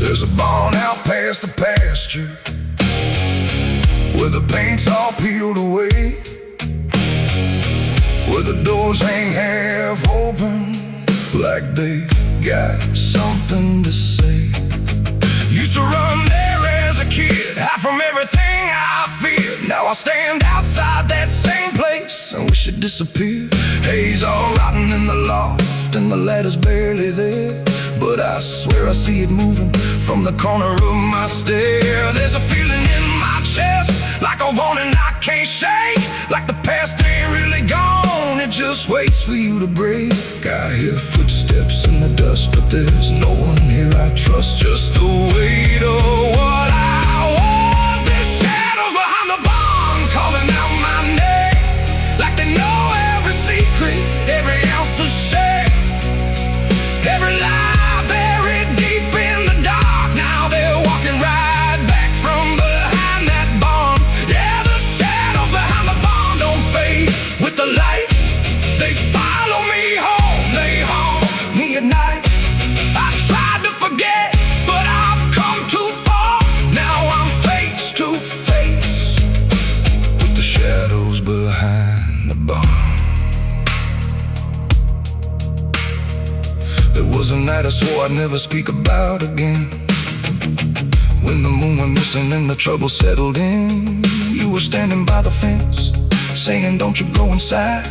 There's a barn out past the pasture where the paint's all peeled away, where the doors hang half open like they got something to say. Used to run there as a kid, hide from everything I feared. Now I stand outside that same place and wish it disappeared. Haze all rotten in the loft and the ladder's barely there, but I swear I see it moving from the corner of my stair. There's a feeling in my chest, like a warning I can't shake, like the past ain't really gone, it just waits for you to break. I hear footsteps in the dust, but there's no one here I trust. Just the weight of what I was. There's shadows behind the barn calling out my name, like they know every secret, every ounce of shame, every lie buried deep in the dark. Now they're walking right back from behind that barn. Yeah, the shadows behind the barn don't fade with the light. They follow me home, they haunt me at night. I tried to forget, but I've come too far. Now I'm face to face with the shadows behind the barn. There was a night I swore I'd never speak about again, when the moon went missing and the trouble settled in. You were standing by the fence, saying don't you go inside,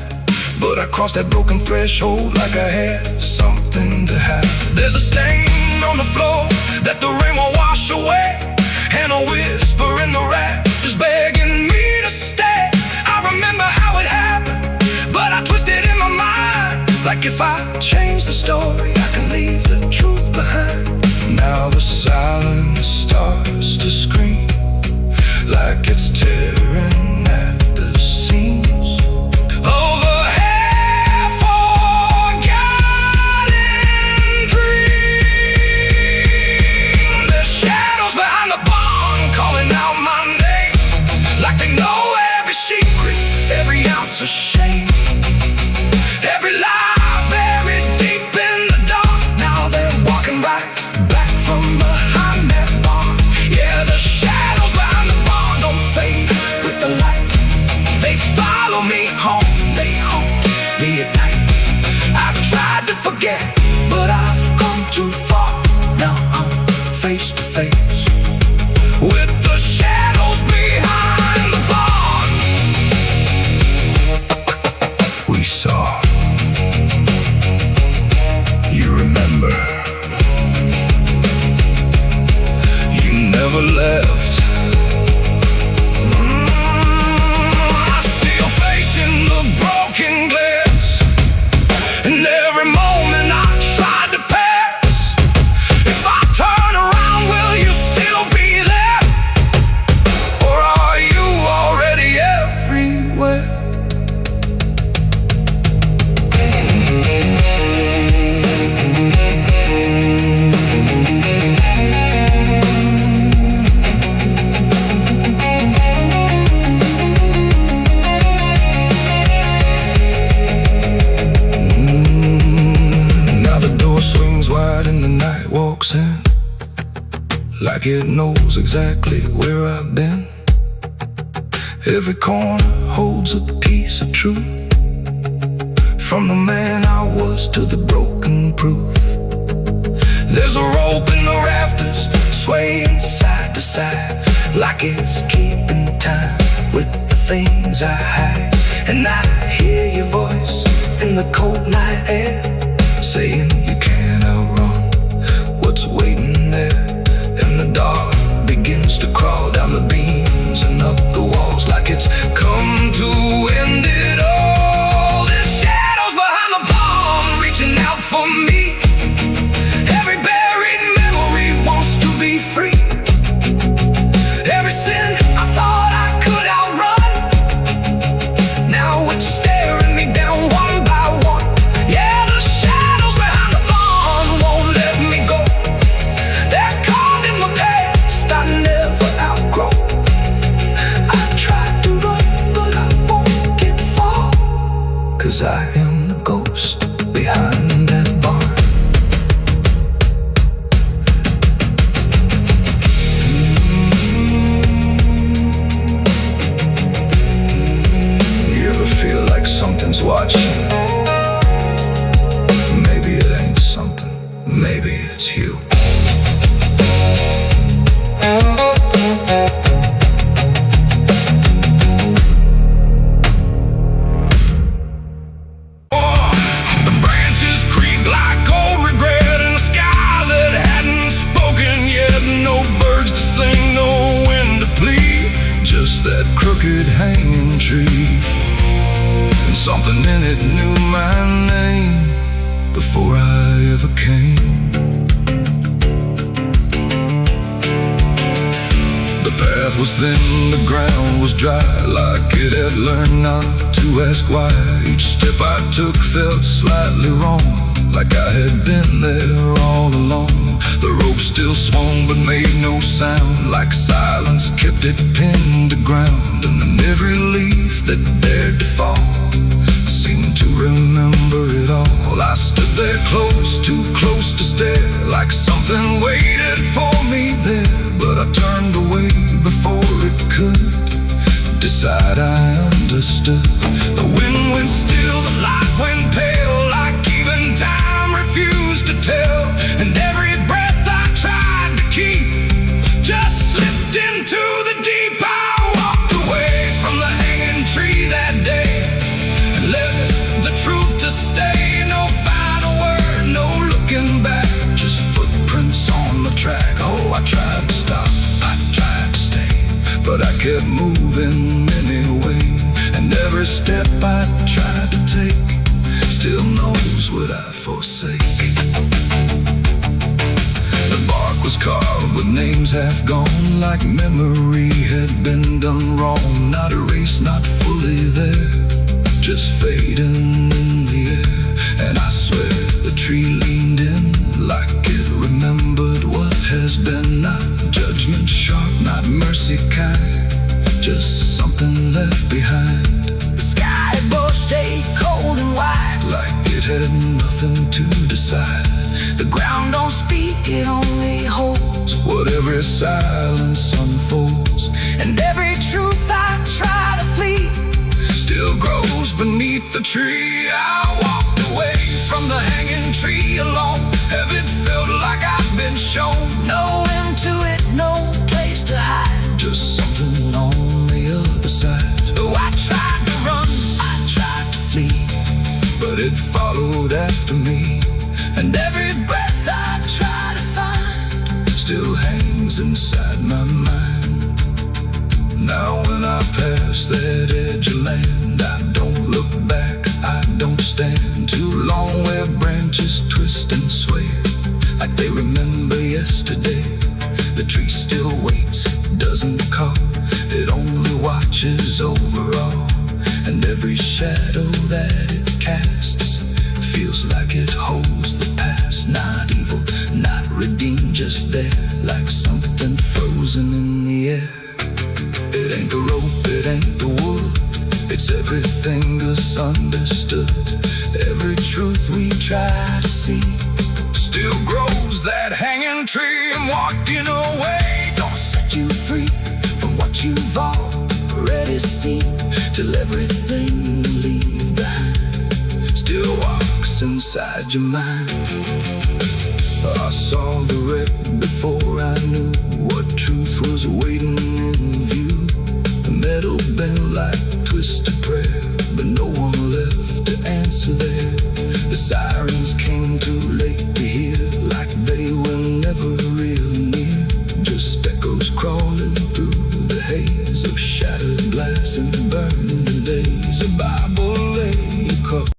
but I crossed that broken threshold like I had something to hide. There's a stain on the floor that the rain will wash away, and a whisper in the rafters begging me to stay. I remember how it happened, but I twisted in my mind, like if I change the story, I can leave the truth behind. Now the silence starts to scream, like it's tearing at the seams of a half-forgotten dream. There's shadows behind the barn calling out my name, like they know every secret, every ounce of shame, every lie buried deep in the dark. Now they're walking right back from behind that barn. Yeah, the shadows behind the barn don't fade with the light. They follow me home, they haunt me at night. I've tried to forget, but I've come too far. Now I'm face to face with the shadows behind the barn. We saw, you remember, you never left. I see your face in the broken glass, and every moment I tried to pass. If I turn around, will you still be there, or are you already everywhere? Now the door swings wide and the night walks in, like it knows exactly where I've been. Every corner holds a piece of truth, from the man I was to the broken proof. There's a rope in the rafters, swaying side to side, like it's keeping time with the things I hide. And I hear your voice in the cold night air, saying you can't outrun what's waiting there. And the dark begins to crawl down the beams and up the walls, like it's come to end it all. There's shadows behind the barn reaching out for me. Every buried memory wants to be free. Every sin I thought I could outrun, now it's staring me down one by one. Yeah, the shadows behind the barn was thin, the ground was dry, like it had learned not to ask why. Each step I took felt slightly wrong, like I had been there all along. The rope still swung but made no sound, like silence kept it pinned to ground. And then every leaf that dared to fall seemed to remember it all. I stood there close, too close to stare, like something waited for me there. But I turned away before it could decide I understood. The wind went still, the light went pale, like even time refused to tell. And every breath I tried to keep just slipped into the deep. I walked away from the hanging tree that day and left the truth to stay. No final word, no looking back, just footprints on the track. Oh, I tried to stop, I tried to stay, but I kept moving anyway. And every step I tried to take still knows what I forsake. The bark was carved with names half gone, like memory had been done wrong. Not erased, not fully there, just fading in the air. And I swear the tree leaned in, like it remembered what has been. Not judgment sharp, not mercy kind, just something left behind. The sky above stayed cold and white, like it had nothing to decide. The ground don't speak, it only holds what every silence unfolds. And every truth I try to flee still grows beneath the tree. I walked away from the hanging tree alone. Heaven felt like I'd been shown. No end to it, no place to hide, just something on the other side. Oh, I tried to run, I tried to flee, but it followed after me. And every breath I try to find still hangs inside my mind. Now when I pass that edge of land, I don't look back, I don't stand too long where branches twist and sway, like they remember yesterday. The tree still waits, doesn't call, it only watches over all. And every shadow that it casts feels like it holds the past. Not evil, not redeemed, just there, like something frozen in the air. It ain't the rope, it ain't the wood, it's everything misunderstood. Every truth we try to see still grows that hanging tree. And walking away don't set you free from what you've already seen, till everything you leave behind still walks inside your mind. I saw the wreck before I knew what truth was waiting in view. The metal bent like twisted prayer, but no one left to answer there. The sirens came too late to hear, like they were never real near, just echoes crawling through the haze of shattered glass and burning days. A Bible lay across.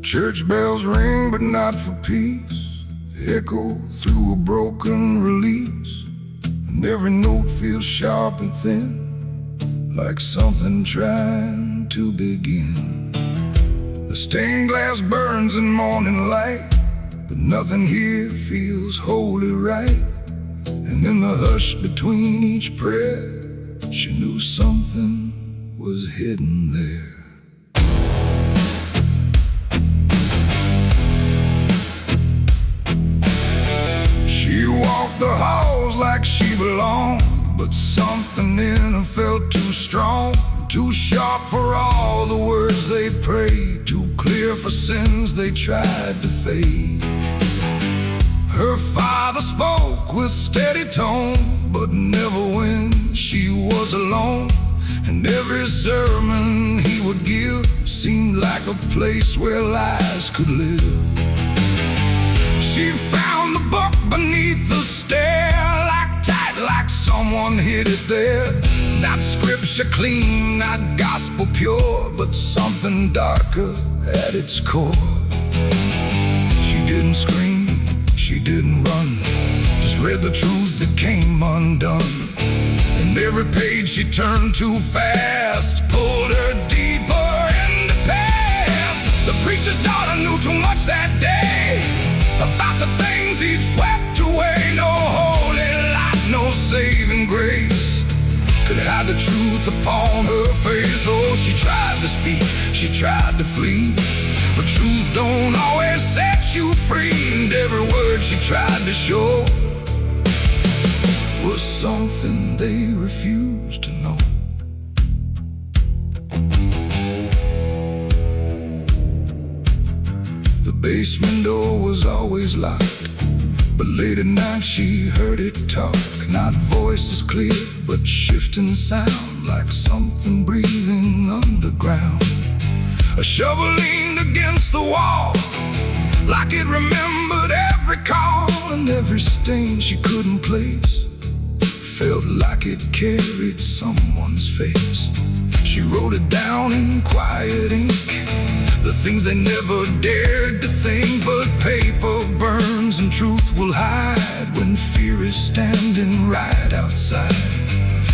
Church bells ring, but not for peace. They echo through a broken release, and every note feels sharp and thin, like something trying to begin. The stained glass burns in morning light, but nothing here feels wholly right. And in the hush between each prayer, she knew something was hidden there. She walked the halls like she belonged, but something in her felt too strong, too sharp for all the words they prayed, too clear for sins they tried to fade. Her father spoke with steady tone, but never when she was alone. And every sermon he would give seemed like a place where lies could live. She found the beneath the stair, like tight, like someone hid it there. Not scripture clean, not gospel pure, but something darker at its core. She didn't scream, she didn't run, just read the truth that came undone. And every page she turned too fast pulled her deeper in the past. The preacher's daughter knew too much that day about the things he'd swept away. No holy light, no saving grace could hide the truth upon her face. Oh, she tried to speak, she tried to flee, but truth don't always set you free. And every word she tried to show was something they refused to know. The basement door was always locked, but late at night she heard it talk. Not voices clear, but shifting sound, like something breathing underground. A shovel leaned against the wall, like it remembered every call. And every stain she couldn't place felt like it carried someone's face. She wrote it down in quiet ink, the things they never dared to think. But paper burns and truth will hide when fear is standing right outside.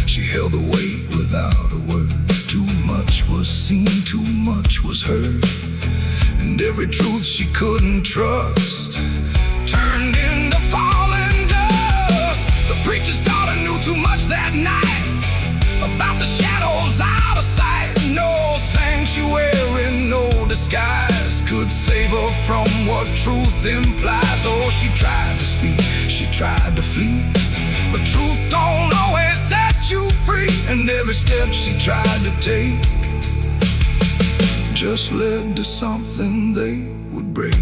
She held the weight without a word. Too much was seen, too much was heard, and every truth she couldn't trust turned into falling dust. The preacher's daughter knew too much that night about the shadows out of sight. No sanctuary, no disguise could save her from what truth implies. Oh, she tried to speak, she tried to flee, but truth don't always set you free. And every step she tried to take just led to something they would break.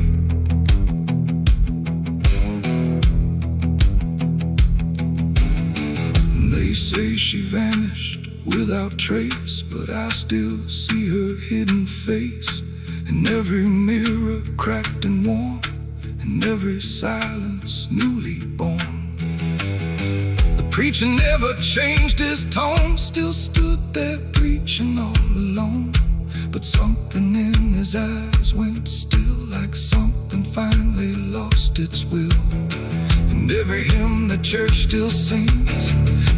They say she vanished without trace, but I still see her hidden face in every mirror cracked and worn, in every silence newly born. The preacher never changed his tone, still stood there preaching all alone. But something in his eyes went still, like something finally lost its will. And every hymn the church still sings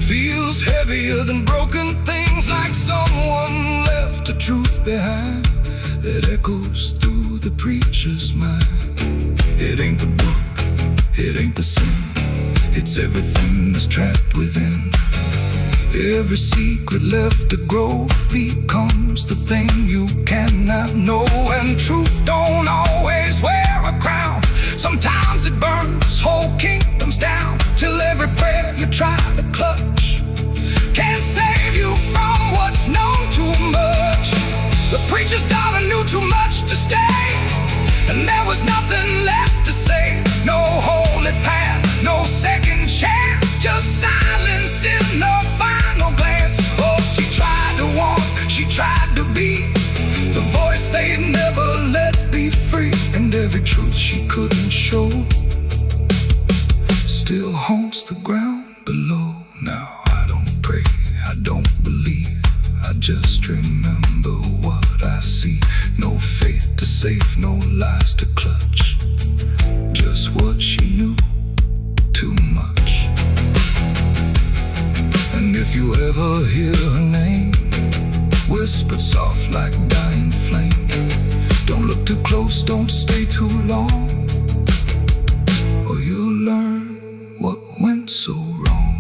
feels heavier than broken things, like someone left a truth behind that echoes through the preacher's mind. It ain't the book, it ain't the sin, it's everything that's trapped within. Every secret left to grow becomes the thing you cannot know. And truth don't always wear a crown, sometimes it burns whole kingdoms down, till every prayer you try to clutch can't save you from what's known too much. The preacher's daughter knew too much to stay, and there was nothing left to say. No holy path, no second chance, just silence in the final glance. Oh, she tried to walk, she tried to be the voice they'd never let be free. And every truth she couldn't show still haunts the ground below. Now I don't pray, I don't believe, I just remember what I see. No faith to save, no lies to clutch, just what she knew, too much. And if you ever hear her name whispered soft like dying flame, don't look too close, don't stay too long, or you'll learn what went so wrong.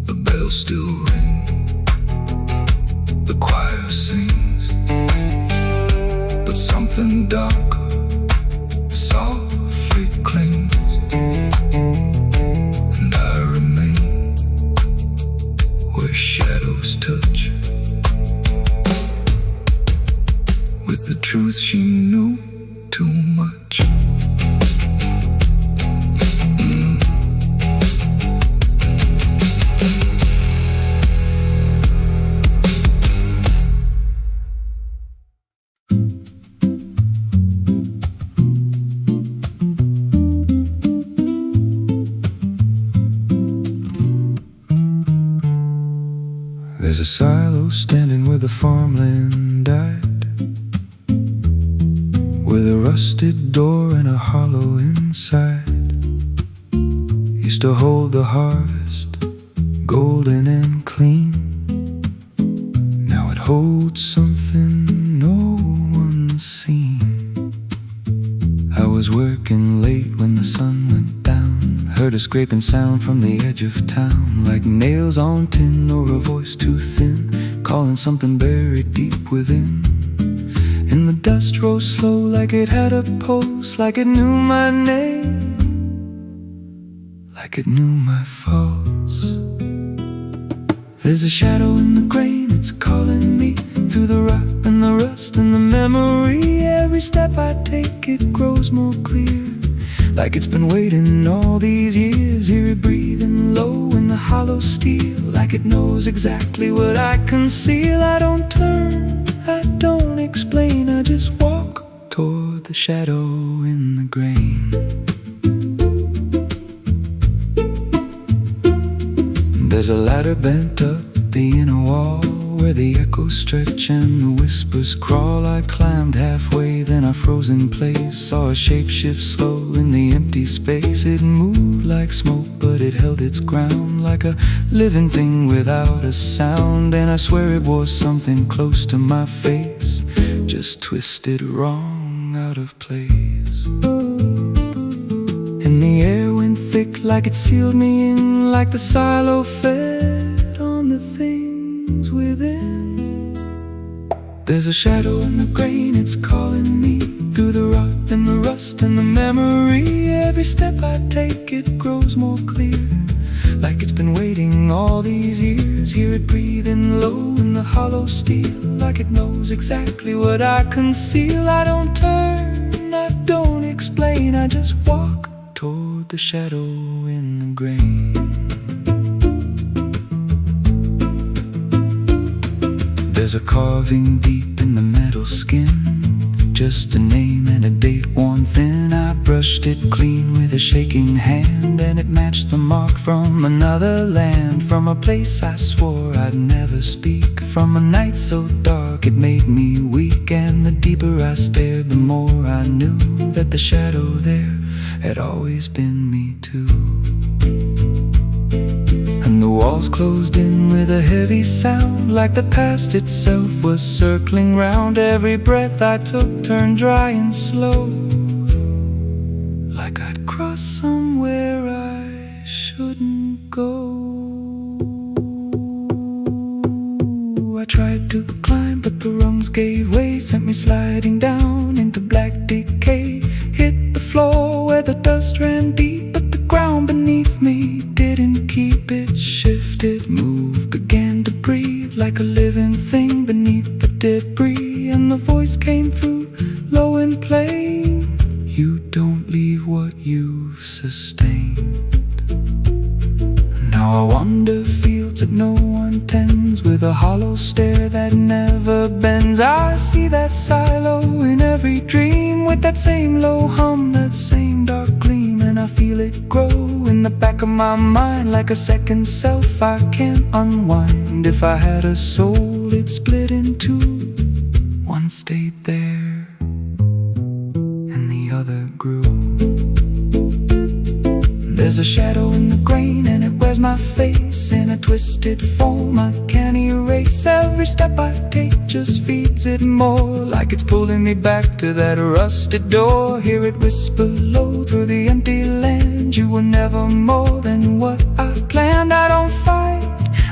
The bells still ring, the choir sings, but something darker softly clings. And I remain where shadows touch, with the truth she knew too much. a silo standing where the farmland died, with a rusted door and a hollow inside. Used to hold the harvest, golden and clean. Now it holds something no one's seen. I was working late when the sun went down, heard a scraping sound from the edge of town, like nails on tin or a voice too thin, calling something buried deep within. And the dust rose slow like it had a pulse, like it knew my name, like it knew my faults. There's a shadow in the grain, it's calling me through the rot and the rust and the memory. Every step I take, it grows more clear, like it's been waiting all these years. Hear it breathing low in the hollow steel, like it knows exactly what I conceal. I don't turn, I don't explain, I just walk toward the shadow in the grain. There's a ladder bent up the inner wall, where the echoes stretch and the whispers crawl. I climbed halfway, then I froze in place, saw a shape shift slow in the empty space. It moved like smoke, but it held its ground, like a living thing without a sound. And I swear it was something close to my face, just twisted wrong, out of place. And the air went thick, like it sealed me in, like the silo fed on the things within. There's a shadow in the grain, it's calling me through the rot and the rust and the memory. Every step I take, it grows more clear, like it's been waiting all these years. Hear it breathing low in the hollow steel, like it knows exactly what I conceal. I don't turn, I don't explain, I just walk toward the shadow in the grain. There's a carving deep in the metal skin, just a name and a date worn thin. I brushed it clean with a shaking hand, and it matched the mark from another land, from a place I swore I'd never speak, from a night so dark it made me weak. And the deeper I stared, the more I knew that the shadow there had always been me too. And the walls closed in with a heavy sound, like the past itself was circling round. Every breath I took turned dry and slow, like I'd crossed somewhere I shouldn't go. I tried to climb, but the rungs gave way, sent me sliding down into black decay. Hit the floor where the dust ran deep, but the ground beneath me didn't keep. It shifted, moved, began to breathe, like a living thing beneath the debris. And the voice came through, low and plain: you don't leave what you've sustained. Now I wander fields that no one tends, with a hollow stare that never bends. I see that silo in every dream, with that same low hum, that same dark gleam. And I feel it grow in the back of my mind, like a second self I can't unwind. If I had a soul, it'd split in two. One stayed there, and the other grew. There's a shadow in the grain, and it wears my face in a twisted form I can't erase. Every step I take just feeds it more, like it's pulling me back to that rusted door. Hear it whisper low through the empty land: you were never more than what I planned. I don't fight,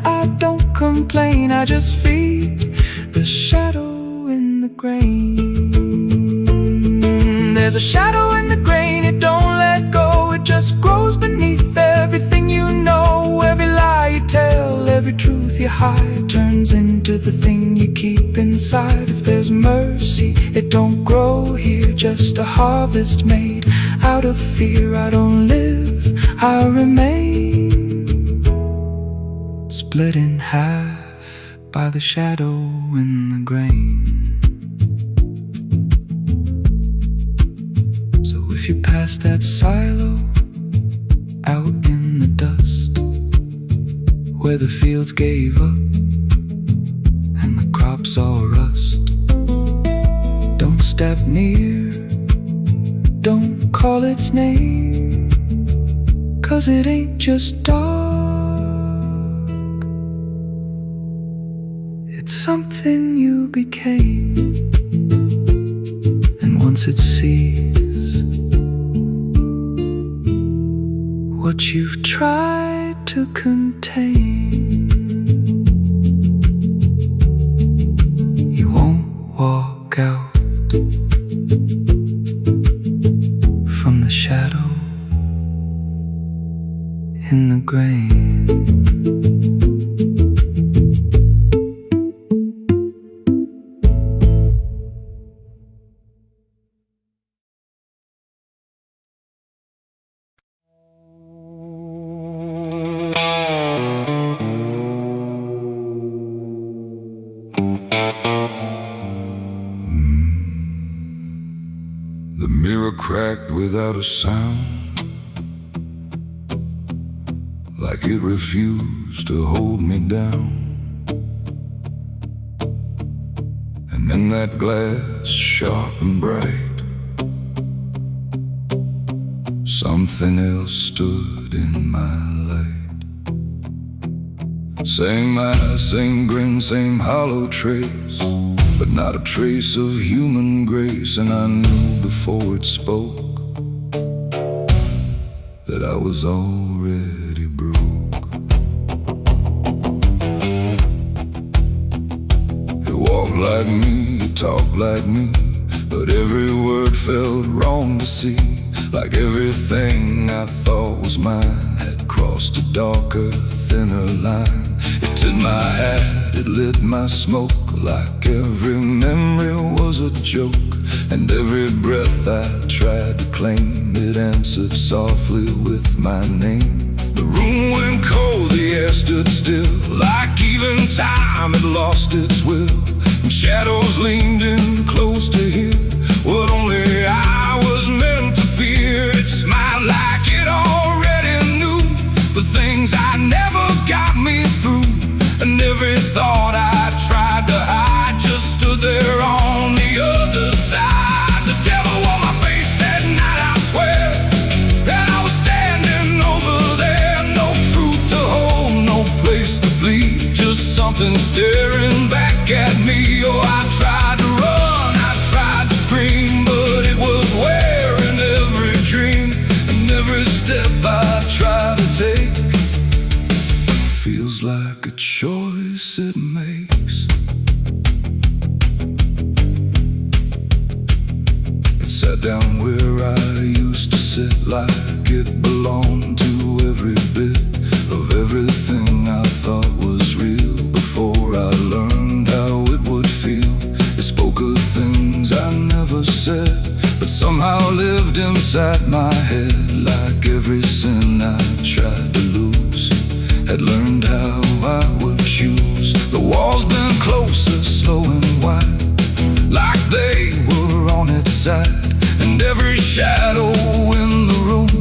I don't complain, I just feed the shadow in the grain. There's a shadow in the grain, it don't let go, it just grows beneath everything you know. Every lie you tell, every truth you hide, turns into the thing you keep inside. If there's mercy, it don't grow here, just a harvest made out of fear. I don't live, I remain, split in half by the shadow in the grain. If you pass that silo out in the dust, where the fields gave up looks all rust. Don't step near, don't call its name, 'cause it ain't just dark, it's something you became. And once it sees what you've tried to contain, you won't walk out from the shadow in the grain. The mirror cracked without a sound, like it refused to hold me down. And in that glass, sharp and bright, something else stood in my light. Same eyes, same grin, same hollow trace, but not a trace of human grace. And I knew before it spoke that I was already broke. It walked like me, it talked like me, but every word felt wrong to see. Like everything I thought was mine had crossed a darker, thinner line. It took my hat, it lit my smoke, like every memory was a joke. And every breath I tried to claim, it answered softly with my name. The room went cold, the air stood still, like even time had lost its will. And shadows leaned in close to hear what only I was meant to fear. It smiled like it already knew the things I never got me through. And every thought I tried to hide just stood there on the other side. The devil on my face that night, I swear, that I was standing over there. No truth to hold, no place to flee, just something staring back at me. Oh, I tried to run, I tried to scream, but it was wearing every dream. And every step I try to take feels like a choice it makes. It sat down where I used to sit, like it belonged to every bit of everything I thought was real. Before I learned how it would feel, it spoke of things I never said, but somehow lived inside my head. Like every sin I tried to lose, had learned how I would choose. The walls been closer, slow and wide, like they were on its side. And every shadow in the room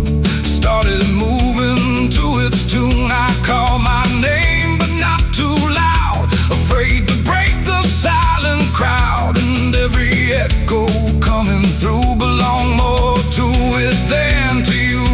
started moving to its tune. I called my name, but not too loud, afraid to break the silent crowd. And every echo coming through belonged more to it than to you.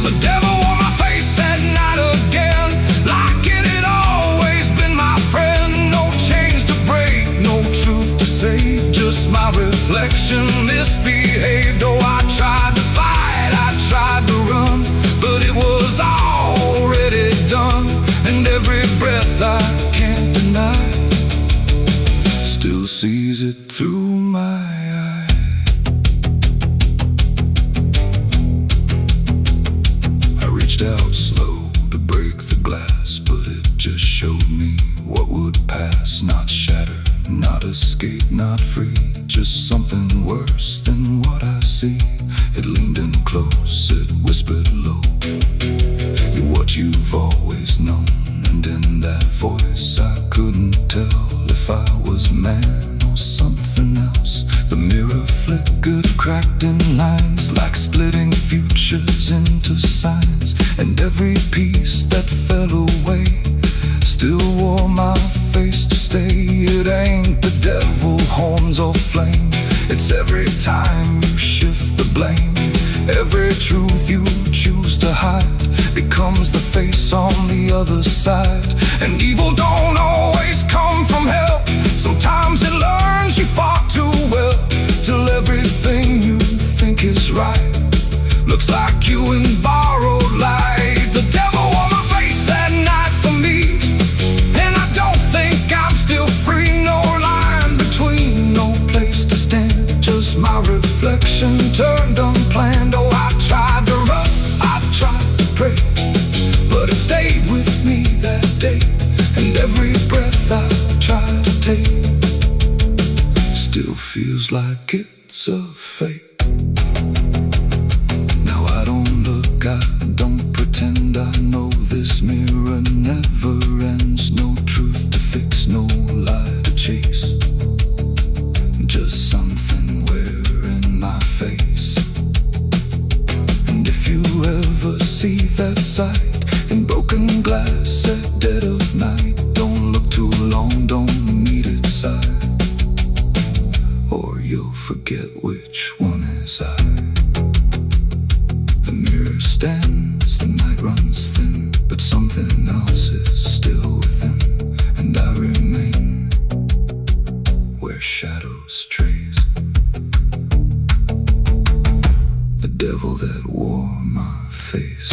The devil on my face that night again, like it had always been my friend. No chains to break, no truth to save, just my reflection misbehaved. Oh, I tried to fight, I tried to run, but it was already done. And every breath I can't deny still sees it through my eye. I reached out slow to break the glass, but it just showed me what would pass. Not shattered, not escape, not free, just something worse than what I see. It leaned in close, it whispered low, you're what you've always known. And in that voice I couldn't tell if I was man or something else. The mirror flickered, cracked in lines, like splitting futures into signs. And every piece that fell away still wore my face to stay. It ain't the your flame. It's every time you shift the blame. Every truth you choose to hide becomes the face on the other side. And evil don't always come from hell. Sometimes it learns you fought too well, till everything you think is right looks like you in borrowed light. The devil wore my face that night for me, and I don't think I'm still free. No line between, no place to stand, just my reflection turned unplanned. Oh, I tried to run, I tried to pray, but it stayed with me that day. And every breath I try to take still feels like it's a fake. Now I don't look, I don't pretend. I know this mirror never ends. No truth to fix, no lie to chase, just something wearing my face. And if you ever see that sight in broken glass at dead of night, don't look too long, don't meet its side, or you'll forget which one is I. The mirror stands, the night runs thin, but something else is still within, and I remain where shadows trace. The devil that wore my face.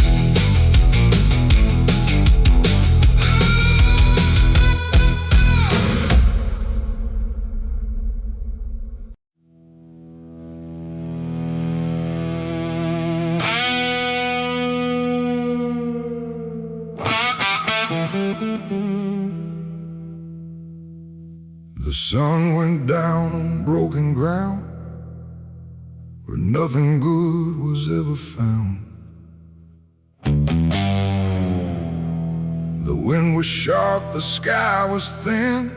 The sun went down on broken ground where nothing good was ever found. The wind was sharp, the sky was thin,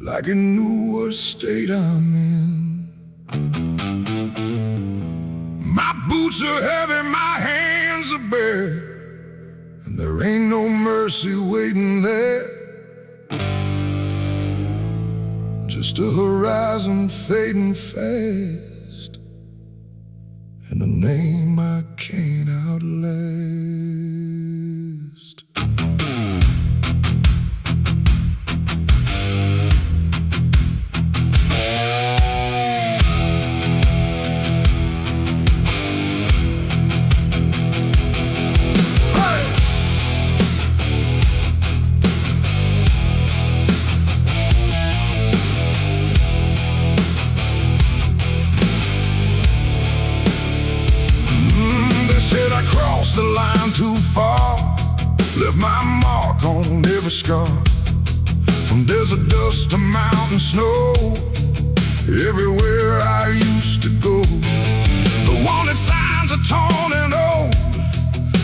like it knew what state I'm in. My boots are heavy, my hands are bare, and there ain't no mercy waiting there. Just a horizon fading fast, and a name I can't outlast. The line too far, left my mark on every scar. From desert dust to mountain snow, everywhere I used to go. The wanted signs are torn and old,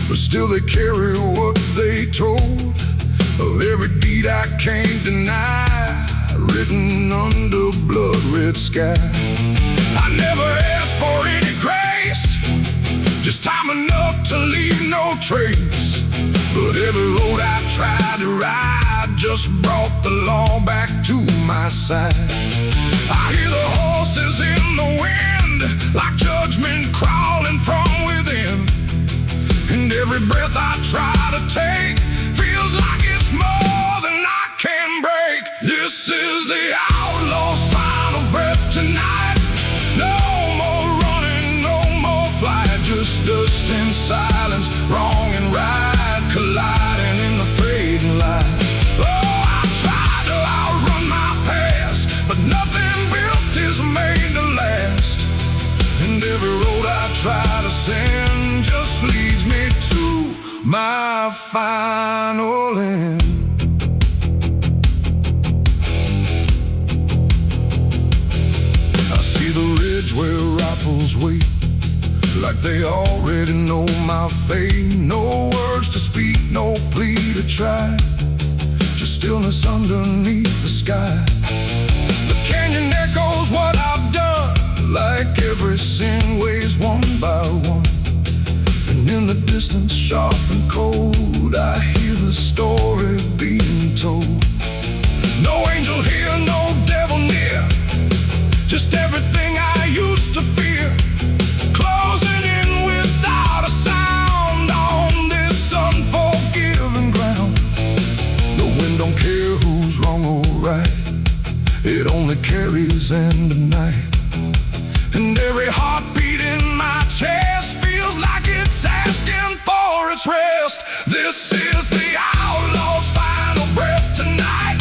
but still they carry what they told of every deed I can't deny, written under blood-red sky. I never asked for any grace, just time enough to leave no trace. But every road I tried to ride just brought the law back to my side. I hear the horses in the wind, like judgment crawling from within. And every breath I try to take feels like it's more than I can break. This is the outlaw's final breath tonight. No more running, no more flight, just dust and silence, wrong and right, colliding in the fading light. Oh, I tried to outrun my past, but nothing built is made to last. And every road I try to send just leads me to my final end. I see the ridge where rifles wait, like they already know my fate. No words to speak, no plea to try, just stillness underneath the sky. The canyon echoes what I've done, like every sin weighs one by one. And in the distance, sharp and cold, I hear the story being told. No angel here, no devil near, days and the night. And every heartbeat in my chest feels like it's asking for its rest. This is the outlaw's final breath tonight.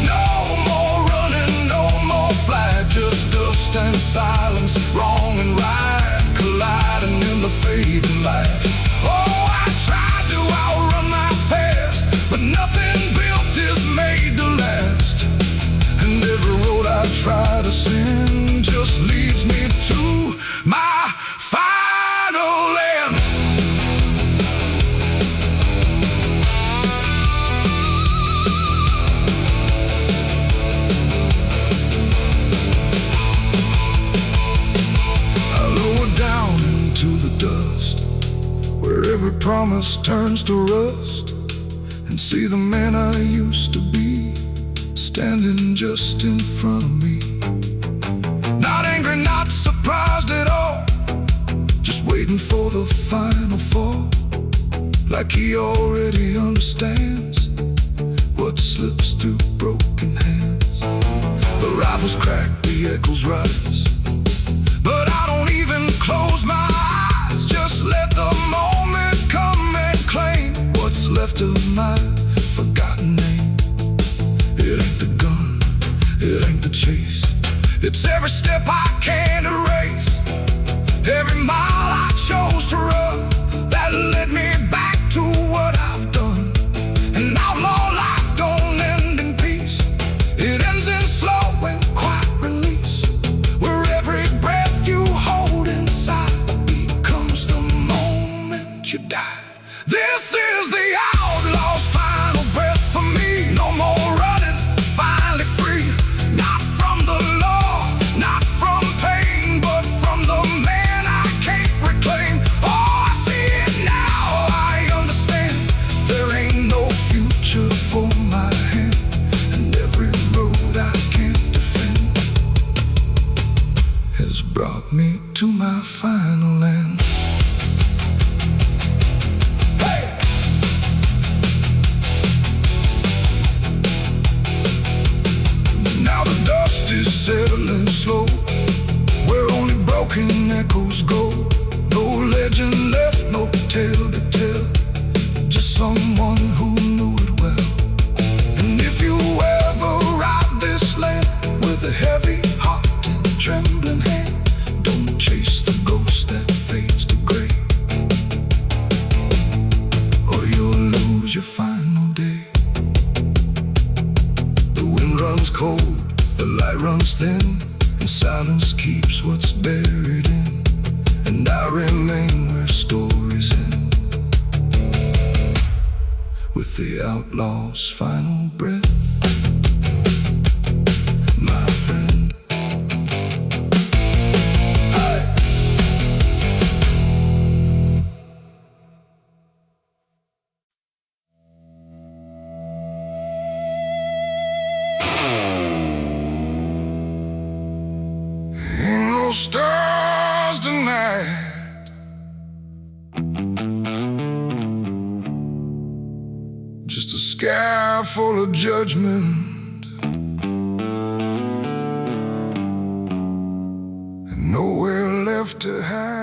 No more running, no more flight, just dust and silence, wrong and right, colliding in the fading light. Oh, I tried to outrun my past, but nothing built is made to last. And every road I try to send just leads me to my final end. I lower down into the dust, where every promise turns to rust, and see the man I used to be standing just in front of me. Not angry, not surprised at all, just waiting for the final fall. Like he already understands what slips through broken hands. The rifles crack, the echoes rise, but I don't even close my eyes. Just let the moment come and claim what's left of my forgotten name. It ain't the gun, it ain't the chase, it's every step I can't erase. Every mile I chose to run that led me back to what I've done. An outlaw life don't end in peace, it ends in slow and quiet release, where every breath you hold inside becomes the moment you die. This is the outlaw's final breath for me. No more running, finally free. Not from the law, not from pain, but from the man I can't reclaim. Oh, I see it now, I understand. There ain't no future for my hand, and every road I can't defend has brought me to my final end. Now the dust is settling slow, where only broken echoes go. No legend left, no tale to tell, just someone who knew it well. And if you ever ride this land with a heavy heart and trembling hand, don't chase the ghost that fades to gray, or you'll lose your final day. The wind runs cold, the light runs thin, and silence keeps what's buried in. And I remain where stories end, with the outlaw's final breath, my friend. Hey. Ain't no stars tonight, just a sky full of judgment, and nowhere left to hide.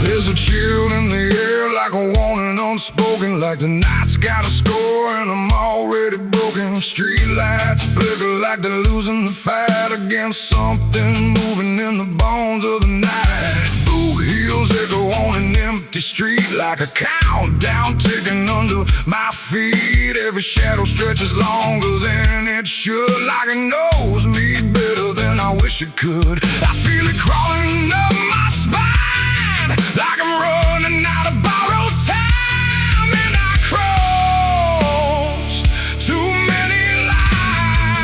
There's a chill in the air, like a warning unspoken, like the night's got a score and I'm already broken. Street lights flicker like they're losing the fight against something moving in the bones of the night. Boot heels echo on an empty street, like a countdown ticking under my feet. Every shadow stretches longer than it should, like it knows me better than I wish it could. I feel it crawling up my spine, like I'm running out of borrowed time, and I crossed too many lines.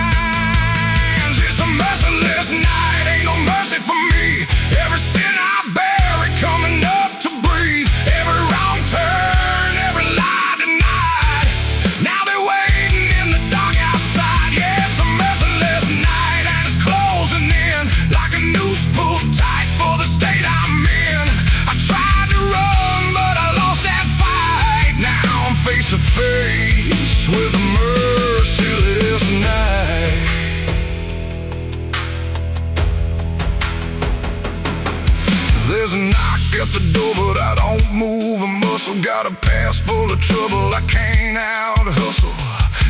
a knock at the door, but I don't move a muscle. Got a past full of trouble, I can't out-hustle.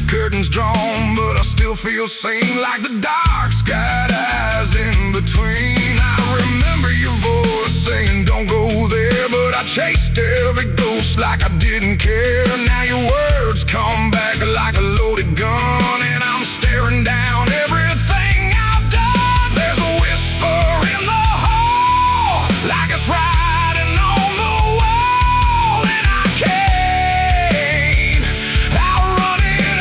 Curtains drawn, but I still feel sane, like the dark's got eyes in between. I remember your voice saying don't go there, but I chased every ghost like I didn't care. Now your words come back like a loaded gun, and I'm staring down everything I've done. There's a whisper in the hall, like it's riding on the wall, and I can't outrun it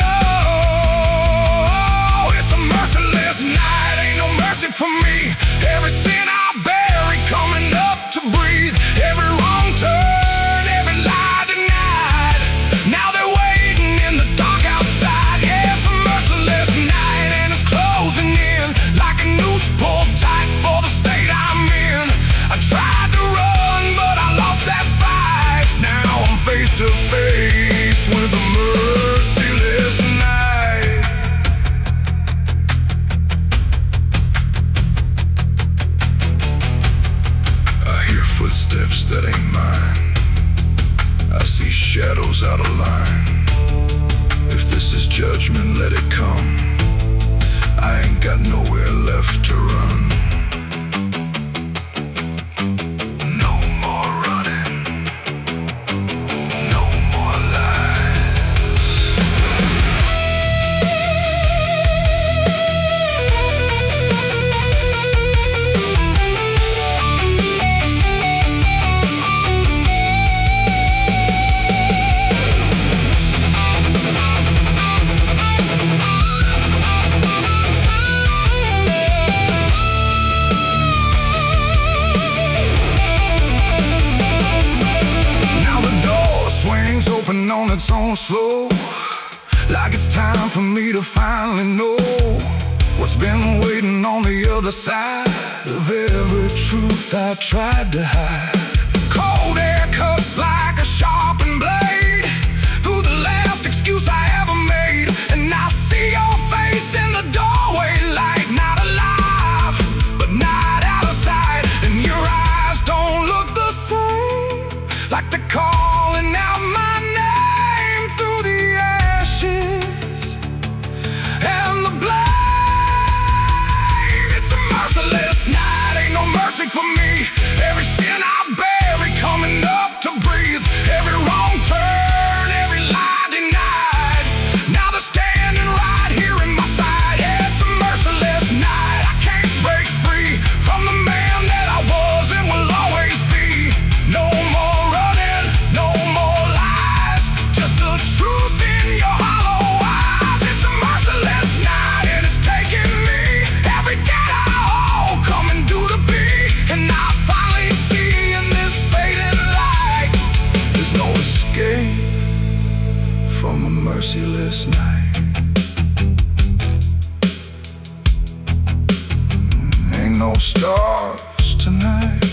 all. It's a merciless night, ain't no mercy for me. Every sin I bury coming up to breathe, every wrong turn, every lie denied. Now they're waiting in the dark outside. Yeah, it's a merciless night, and it's closing in like a noose pulled tight for the state I'm in. I tried to run, but I lost that fight. Now I'm face to face with a merciless night. I hear footsteps that ain't mine. I see shadows out of line. If this is judgment, let it come. I ain't got nowhere left to run. No more running. No more lies. Now the door swings open on its own slow, like it's time for me to finally know what's been waiting on the other side of every truth I tried to hide. Cold air cuts like a sharpened blade through the last excuse I ever made, and I see your face in the doorway, like not alive, but not out of sight. And your eyes don't look the same, like they're calling out my name through the ashes and the blame. It's a merciless night, ain't no mercy for me. Every sin I bury coming up to breathe, every wrong turn, every lie denied. Now they're standing right here in my side. Yeah, it's a merciless night. I can't break free from the man that I was and will always be. No more running, no more lies, just the truth in your hollow eyes. It's a merciless night, and it's taking me every day I hold coming due to be. And I finally see in this fading light, there's no escape from a merciless night. Ain't no stars tonight,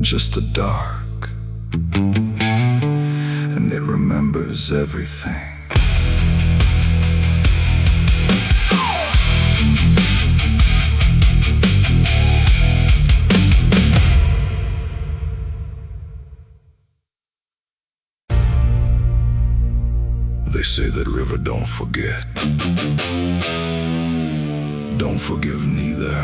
just the dark, and it remembers everything. They say that river don't forget, don't forgive neither.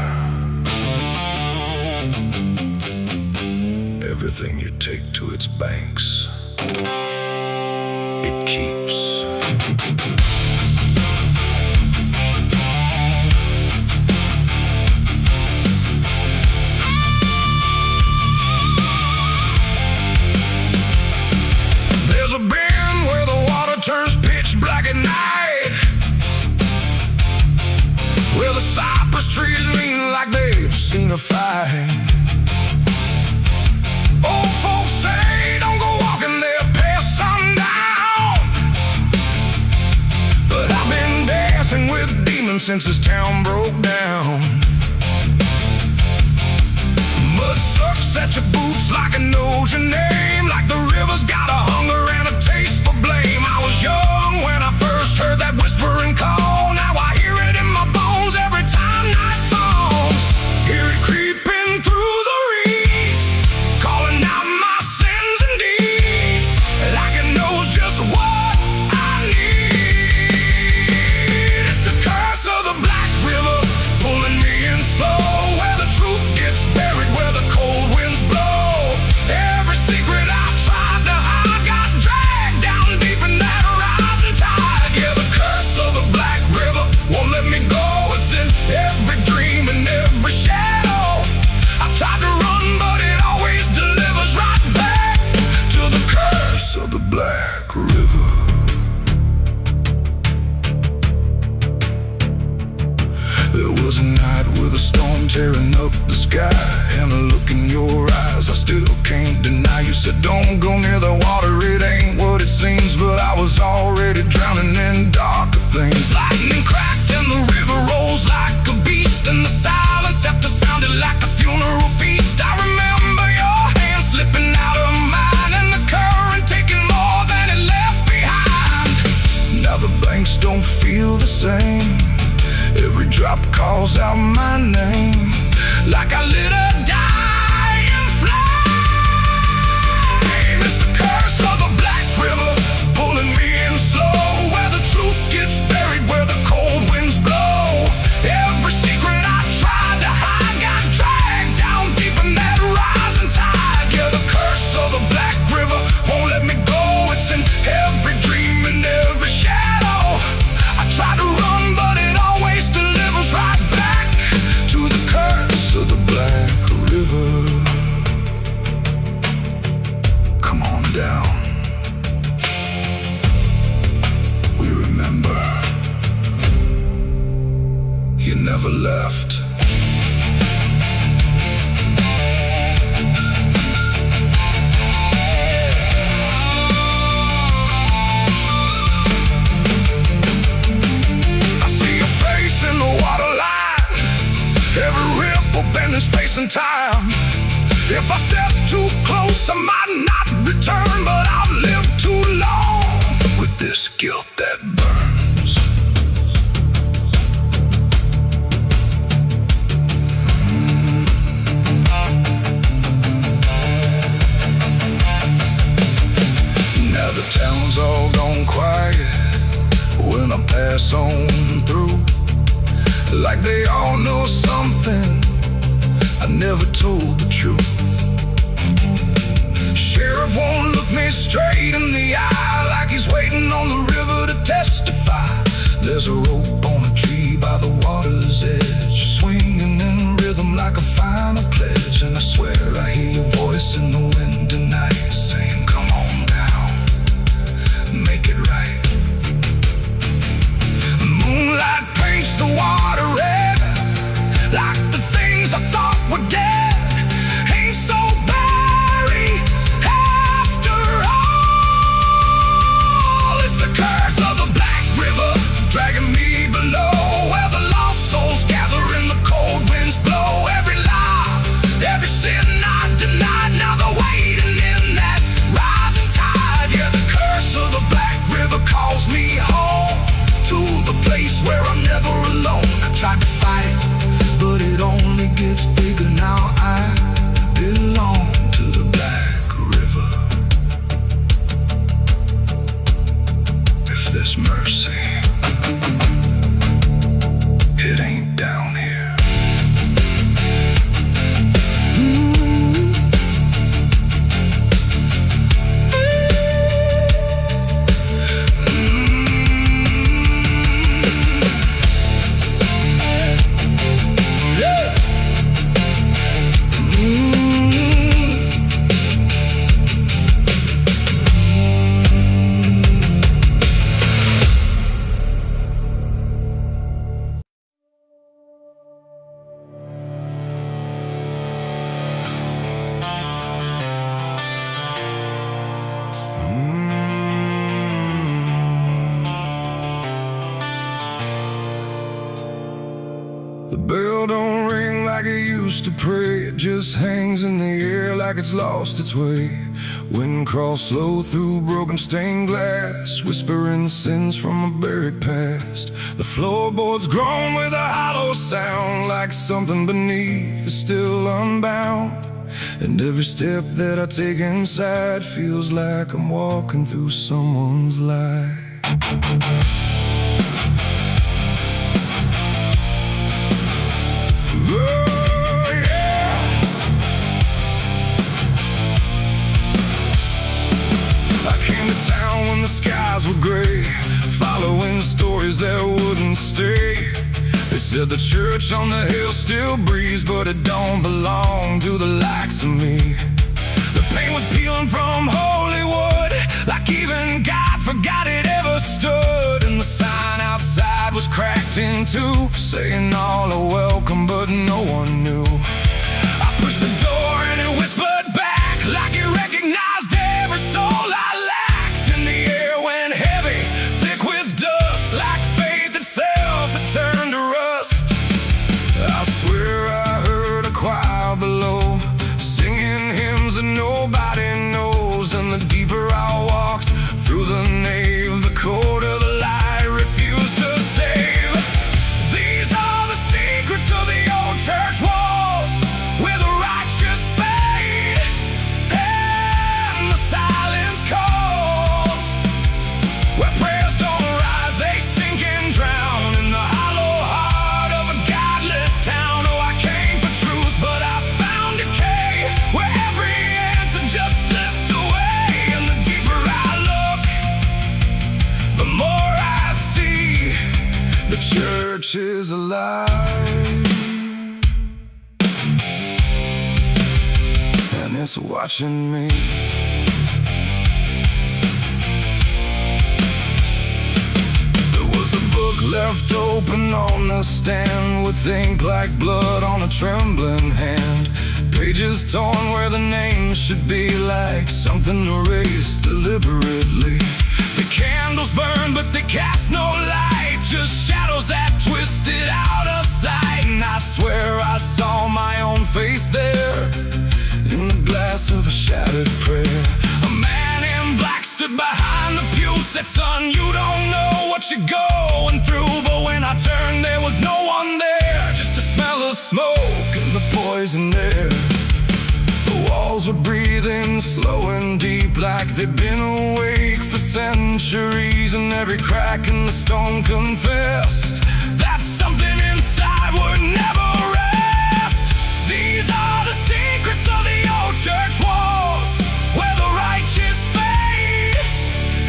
Everything you take to its banks, it keeps. There's a bend where the water turns pitch black at night, where the cypress trees lean like they've seen a fight. Old folks say don't go walking there past sundown, but I've been dancing with demons since this town broke down. Mud sucks at your boots like it knows your name, like the river's got a hunger and a taste for blame. I was young when I first heard that whispering call. Now I hear it in my bones every time night falls. was a night with a storm tearing up the sky, and a look in your eyes I still can't deny. You said don't go near the water, it ain't what it seems, but I was already drowning in darker things. Lightning cracked and the river rolls like a beast, and the silence after sounded like a funeral feast. I remember your hand slipping out of mine, and the current taking more than it left behind. Now the banks don't feel the same, every drop calls out my name, like I lit a dying flame. It's the curse of the Black River, pulling me in slow, where the truth gets buried, where the cold winds blow. Every secret I tried to hide got dragged down deep in that rising tide. Yeah, the curse of the Black River won't let me go. It's in every dream and every shadow. I try to run, but it always delivers right back to the curse of the Black River. Come on down, we remember you never left. Every ripple bending space and time. If I step too close, I might not return, but I've lived too long with this guilt that burns. Now the town's all gone quiet when I pass on through, like they all know something I never told the truth. Sheriff won't look me straight in the eye, like he's waiting on the river to testify. There's a rope on a tree by the water's edge, swinging in rhythm like a final pledge. And I swear I hear your voice in the wind tonight, saying come on down, make it right. Moonlight paints the water red, like the things I thought were dead ain't so buried after all. It's the curse of the Black River dragging me below, where the lost souls gather and the cold winds blow. Every lie, every sin I denied, now they're waiting in that rising tide. Yeah, the curse of the Black River calls me home, to the place where I'm never alone. I tried to fight, but it only gets bigger now. I belong to the Black River. If there's mercy, it ain't down here. The bell don't ring like it used to pray, it just hangs in the air like it's lost its way. Wind crawls slow through broken stained glass, whispering sins from a buried past. The floorboards groan with a hollow sound, like something beneath is still unbound. And every step that I take inside feels like I'm walking through someone's life. Oh, yeah. I came to town when the skies were gray, following stories that wouldn't stay. They said the church on the hill still breathes, but it don't belong to the likes of me. The paint was peeling from Hollywood, like even God forgot it ever stood. And the sign outside was cracked burst into, saying all are welcome, but no one knew. I pushed the door and it whispered back like it recognized every soul I lacked. And the air went heavy, thick with dust, like faith itself had turned to rust. I swear I heard a choir below, singing hymns that nobody knows. And the deeper I walked through the nave, the colder the light refused to save. These are the secrets of the old church walls, where the righteous fade and the silence calls, where prayers don't rise, they sink and drown in the hollow heart of a godless town. Oh, I came for truth, but I found decay, where every answer just slipped away. And the deeper I look, the more I see the church is alive, and it's watching me. There was a book left open on the stand, with ink like blood on a trembling hand. Pages torn where the name should be, like something erased deliberately. The candles burn, but they cast no light, just shadows that twisted out of sight. And I swear I saw my own face there, in the glass of a shattered prayer. A man in black stood behind the pew, said, son, you don't know what you're going through. But when I turned, there was no one there, just a smell of smoke and the poison air. The walls were breathing slow and deep, like they'd been awake for centuries. And every crack in the stone confessed that something inside would never rest. These are the secrets of the old church walls, where the righteous fade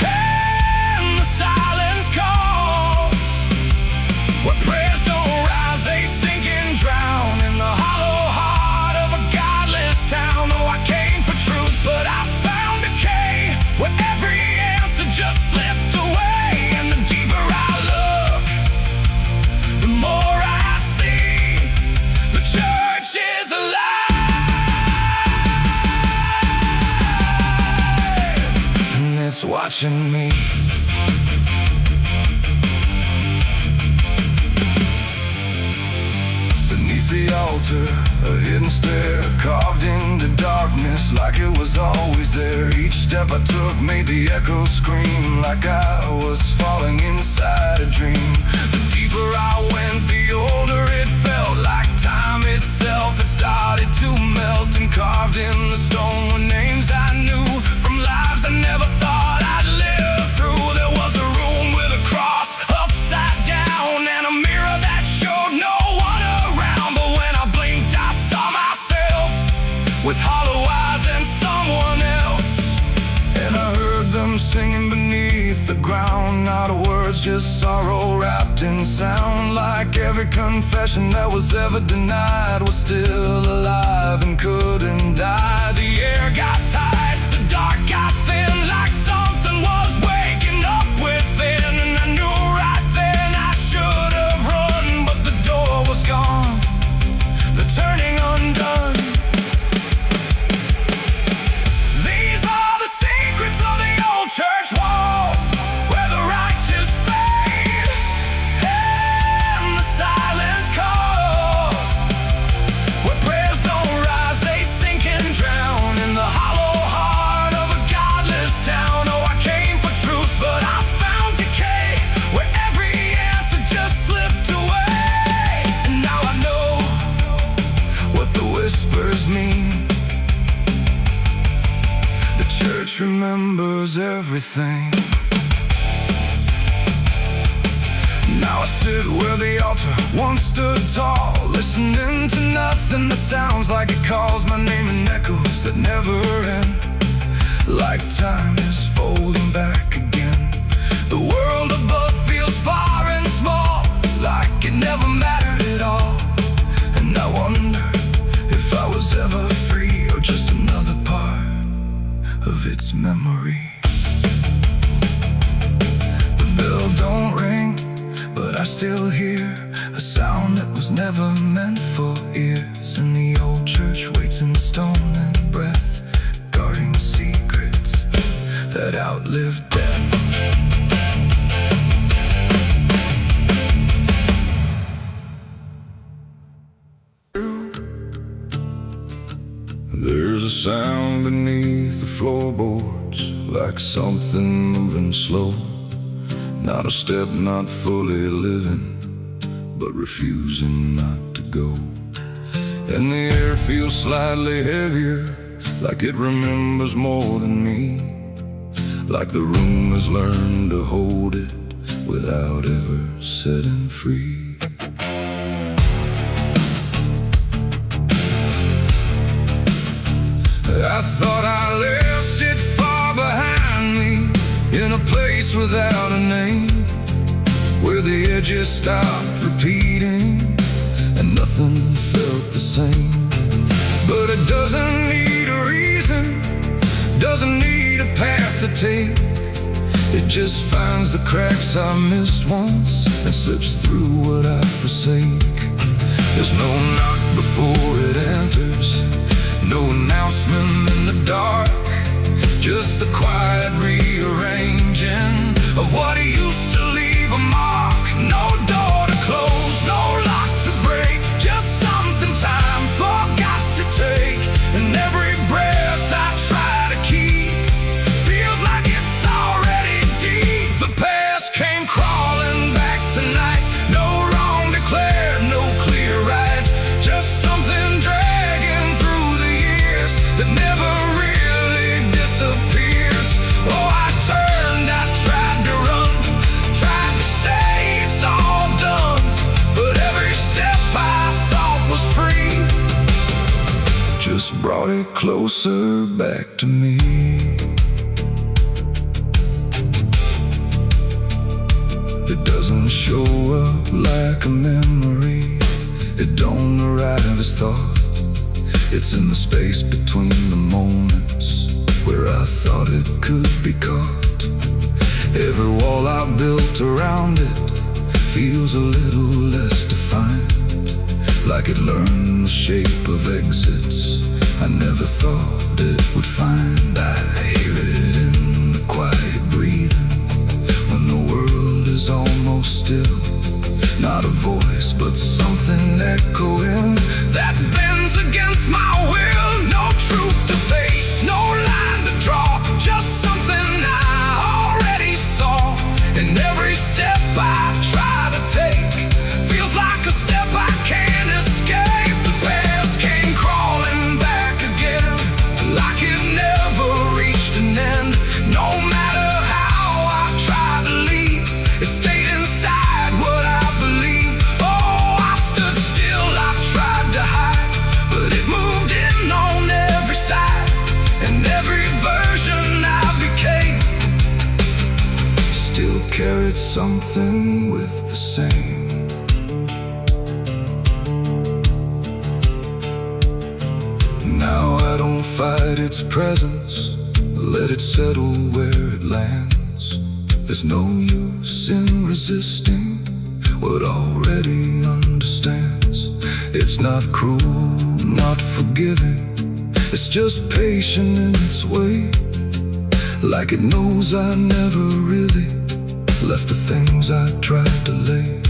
and the silence calls, where prayers don't rise, they sink and drown in the hollow heart of a godless town. Oh, I came for truth, but I found decay, where every answer just slipped away. And the deeper I look, the more I see the church is alive, and it's watching me. Beneath the altar, a hidden stair carved into darkness, like it was always there. Each step I took made the echoes scream, like I was falling inside a dream. The deeper I went, the older it felt, like time itself had started to melt. And carved in the stone were names I knew, from lives I never thought I'd live through. There was a room with a cross upside down, and a mirror that showed no one around. But when I blinked, I saw myself with hollow eyes and someone else. And I heard them singing beneath the ground, not words, just sorrow wrapped in sound. Like every confession that was ever denied was still alive and couldn't die. The air got tight, the dark got thin, like something was waking up within. And I knew right then I should have run, but the door was gone, the turning undone. These are the secrets of the old church walls, where the righteous fade and the silence calls, where prayers don't rise, they sink and drown in the hollow heart of a godless town. Oh, I came for truth, but I found decay, where every answer just slipped away. And now I know what the whispers mean. The church remembers everything. Now I sit where the altar once stood tall, listening to nothing that sounds like it calls my name in echoes that never end, like time is folding back again. The world above feels far and small, like it never mattered at all. And I wonder if I was ever free, or just another part of its memory. The bell don't ring, but but I still hear a sound that was never meant for ears. And the old church waits in stone and breath, guarding secrets that outlive death. There's a sound beneath the floorboards, like something moving slow. Not a step, not fully living, but refusing not to go. And the air feels slightly heavier, like it remembers more than me. Like the room has learned to hold it without ever setting free. I thought I left it far behind me, in a place without a name, where the edges stopped repeating and nothing felt the same. But it doesn't need a reason, doesn't need a path to take. It just finds the cracks I missed once and slips through what I forsake. There's no knock before it enters, no announcement in the dark, just the quiet rearranging of what used to leave a mark. No door to close, no lock to break, just something time forgot to take. And every breath I try to keep feels like it's already deep. The past came crawling back tonight, no wrong declared, no clear right, just something dragging through the years that never really disappears. Oh, I turned, I tried to run, tried to say it's all done, but every step I thought was free just brought it closer back to me. It doesn't show up like a memory, it don't arrive as thought. It's in the space between the moments where I thought it could be caught. Every wall I built around it feels a little less defined, like it learned the shape of exits I never thought it would find. I hear it in the quiet breathing when the world is almost still. Not a voice, but something echoing that bends against my will. No truth to face, no line to draw, just something I already saw. And every step I try to take feels like a step I can't escape. The past came crawling back again, like it never reached an end. No matter how I tried to leave, it stayed inside what I believe. Oh, I stood still, I tried to hide, but it moved in on every side. And every version I became still carried something with the same. Now I don't fight its presence, let it settle where it lands. There's no use in resisting what already understands. It's not cruel, not forgiving, it's just patient in its way. Like it knows I never really left the things I tried to lay.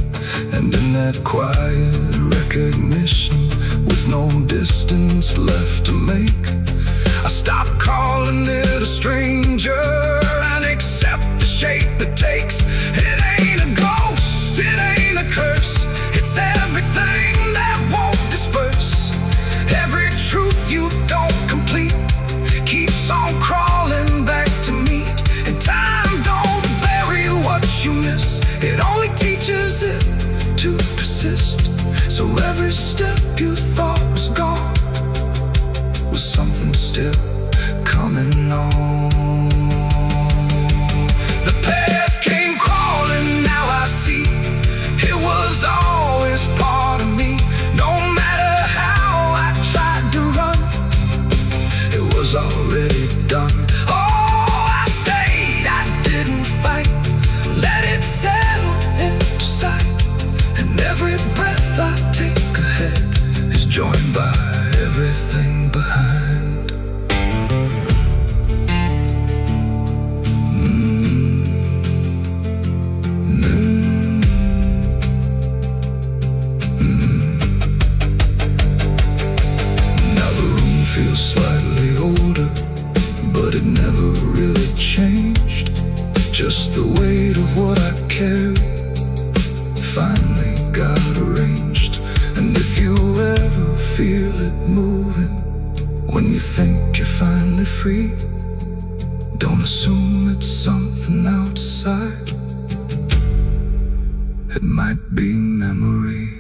And in that quiet recognition, with no distance left to make, I stop calling it a stranger and accept the shape it takes. It ain't a ghost, it ain't a curse, it's everything that won't disperse. Every truth you don't complete keeps on crawling back to meet. And time don't bury what you miss, it only teaches it to persist. So every step you thought was gone was something still coming on. The past came crawling, now I see it was always part of me. No matter how I tried to run, it was already done. Oh, I stayed, I didn't fight, let it settle into sight. path I take ahead is joined by everything behind. Now the room feels slightly older, but it never really changed. Just the weight of what I carry finally got arranged. And if you ever feel it moving, when you think you're finally free, don't assume it's something outside. It might be memory.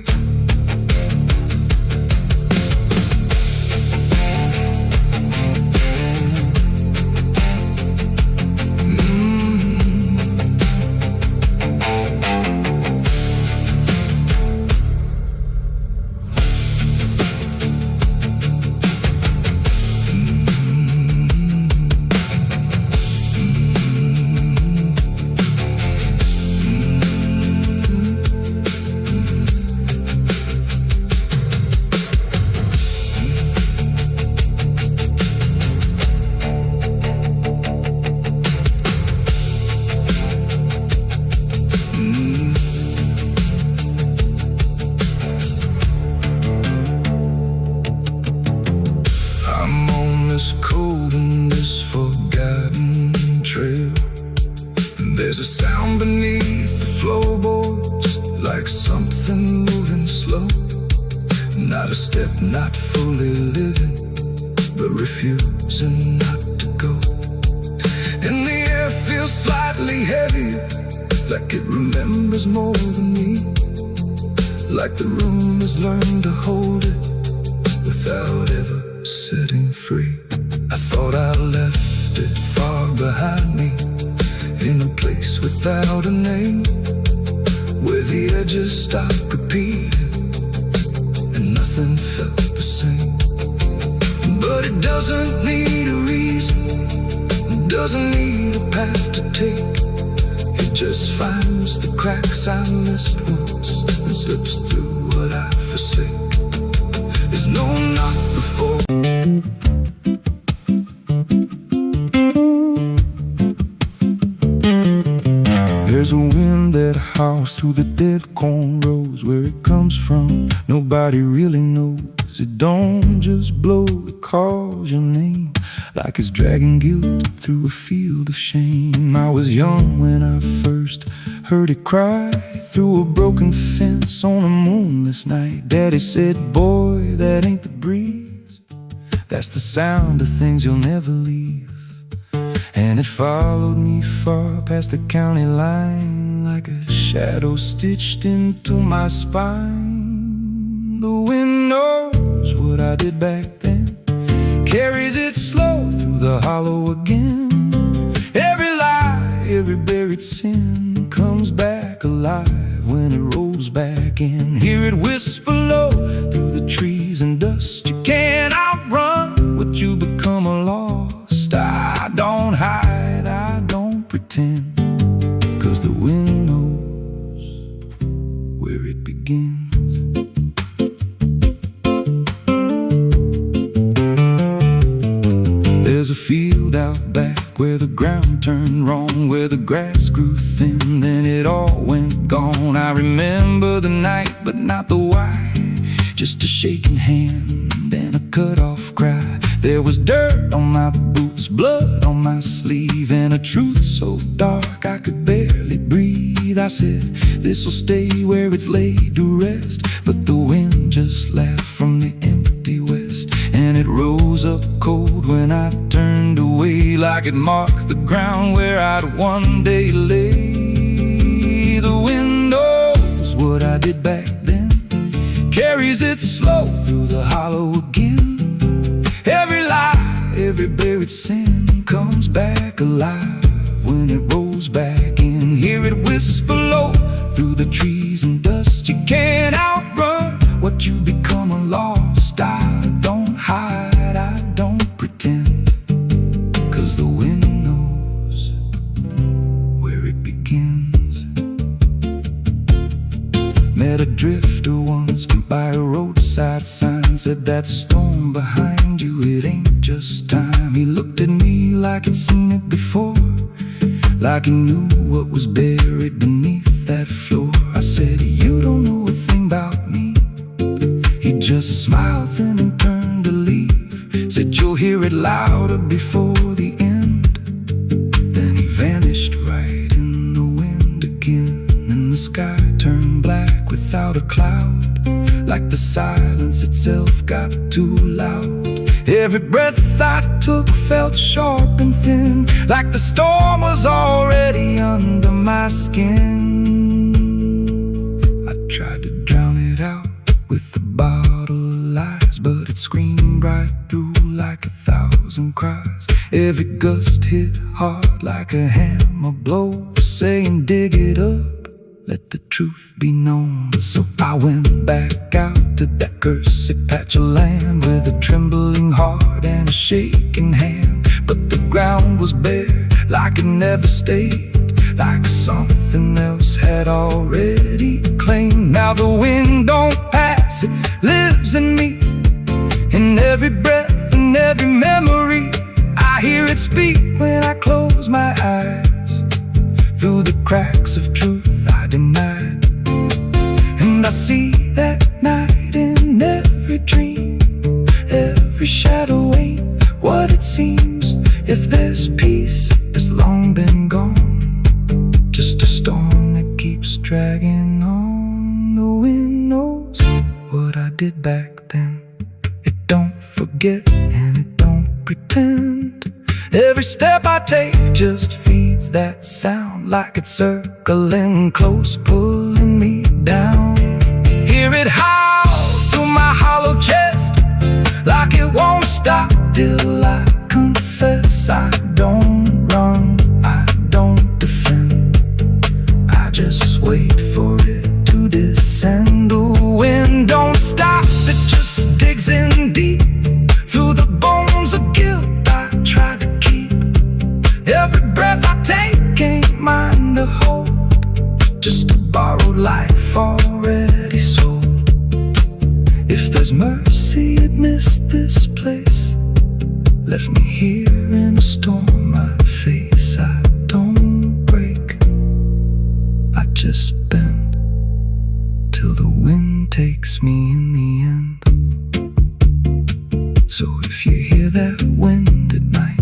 Cold in this forgotten trail. There's a sound beneath the floorboards, like something moving slow. Not a step, not fully living, but refusing not to go. And the air feels slightly heavier, like it remembers more than me. Like the room has learned to hold it without ever setting free. I thought I left it far behind me, in a place without a name, where the edges stopped repeating and nothing felt the same. But it doesn't need a reason, it doesn't need a path to take. It just finds the cracks I missed once and slips through what I forsake. There's no knock before. There's a wind that howls through the dead corn rows. Where it comes from, nobody really knows. It don't just blow, it calls your name, like it's dragging guilt through a field of shame. I was young when I first heard it cry through a broken fence on a moonless night. Daddy said, boy, that ain't the breeze, that's the sound of things you'll never leave. And it followed me far past the county line, like a shadow stitched into my spine. The wind knows what I did back then, carries it slow through the hollow again. Every lie, every buried sin comes back alive when it rolls back in. Hear it whisper low through the trees and dust. You can't outrun what you become lost. I don't hide, I don't pretend, 'cause the wind knows where it begins. There's a field out back where the ground turned wrong, where the grass grew thin, then it all went gone. I remember the night, but not the why, just a shaking hand and a cut-off cry. There was dirt on my boots, blood on my sleeve, and a truth so dark I could barely breathe. I said, this'll stay where it's laid to rest, but the wind just laughed from the empty west, and it rose up cold when I turned away, like it marked the ground where I'd one day lay. The wind knows what I did back then, carries it slow through the hollow again. Every lie, every buried sin comes back alive when it rolls back in. Hear it whisper low through the trees and dust. You can't outrun what you become lost. I don't hide, I don't pretend, 'cause the wind knows where it begins. Met a drifter once by a roadside sign, said that storm behind you, it ain't just time. He looked at me like he'd seen it before, like he knew what was buried beneath that floor. I said, you don't know a thing about me. He just smiled then and turned to leave. Said, you'll hear it louder before the end. Then he vanished right in the wind again, and the sky turned black without a cloud, like the silence itself got too loud. Every breath I took felt sharp and thin, like the storm was already under my skin. I tried to drown it out with a bottle of lies, but it screamed right through like 1,000 cries. Every gust hit hard like a hammer blow, saying dig it up, let the truth be known. So I went back out to that cursed patch of land with a trembling heart and a shaking hand. But the ground was bare, like it never stayed, like something else had already claimed. Now the wind don't pass, it lives in me, in every breath and every memory. I hear it speak when I close my eyes, through the cracks of truth I denied. And I see that night in every dream. Every shadow ain't what it seems. If there's peace, it's long been gone, just a storm that keeps dragging on. The wind knows what I did back then. It don't forget and it don't pretend. Every step I take just feeds that sound, like it's circling close, pulling me down. Hear it howl through my hollow chest, like it won't stop till I confess. I don't run, I don't defend, I just wait for it to descend. The wind don't stop, it just digs in deep, through the bones of guilt I try to keep. Every breath I take ain't mine to hold, just a borrowed life already sold. If there's mercy, it missed this place, left me here in a storm I face. I don't break, I just bend, till the wind takes me in the end. So if you hear that wind at night,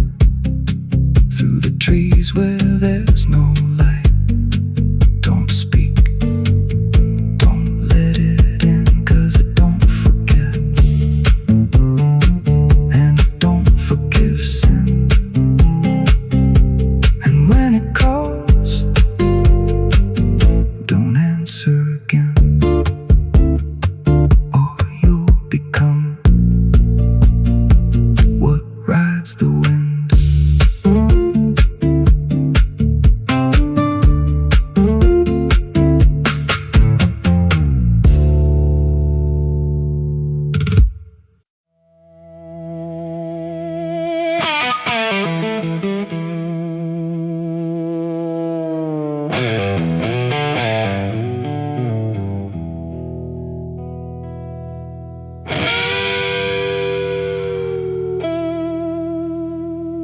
through the trees where there's no light, don't speak, don't let it in, 'cause it don't forget, and it don't forgive sin. And when it calls, don't answer again, or you'll become what rides the wind.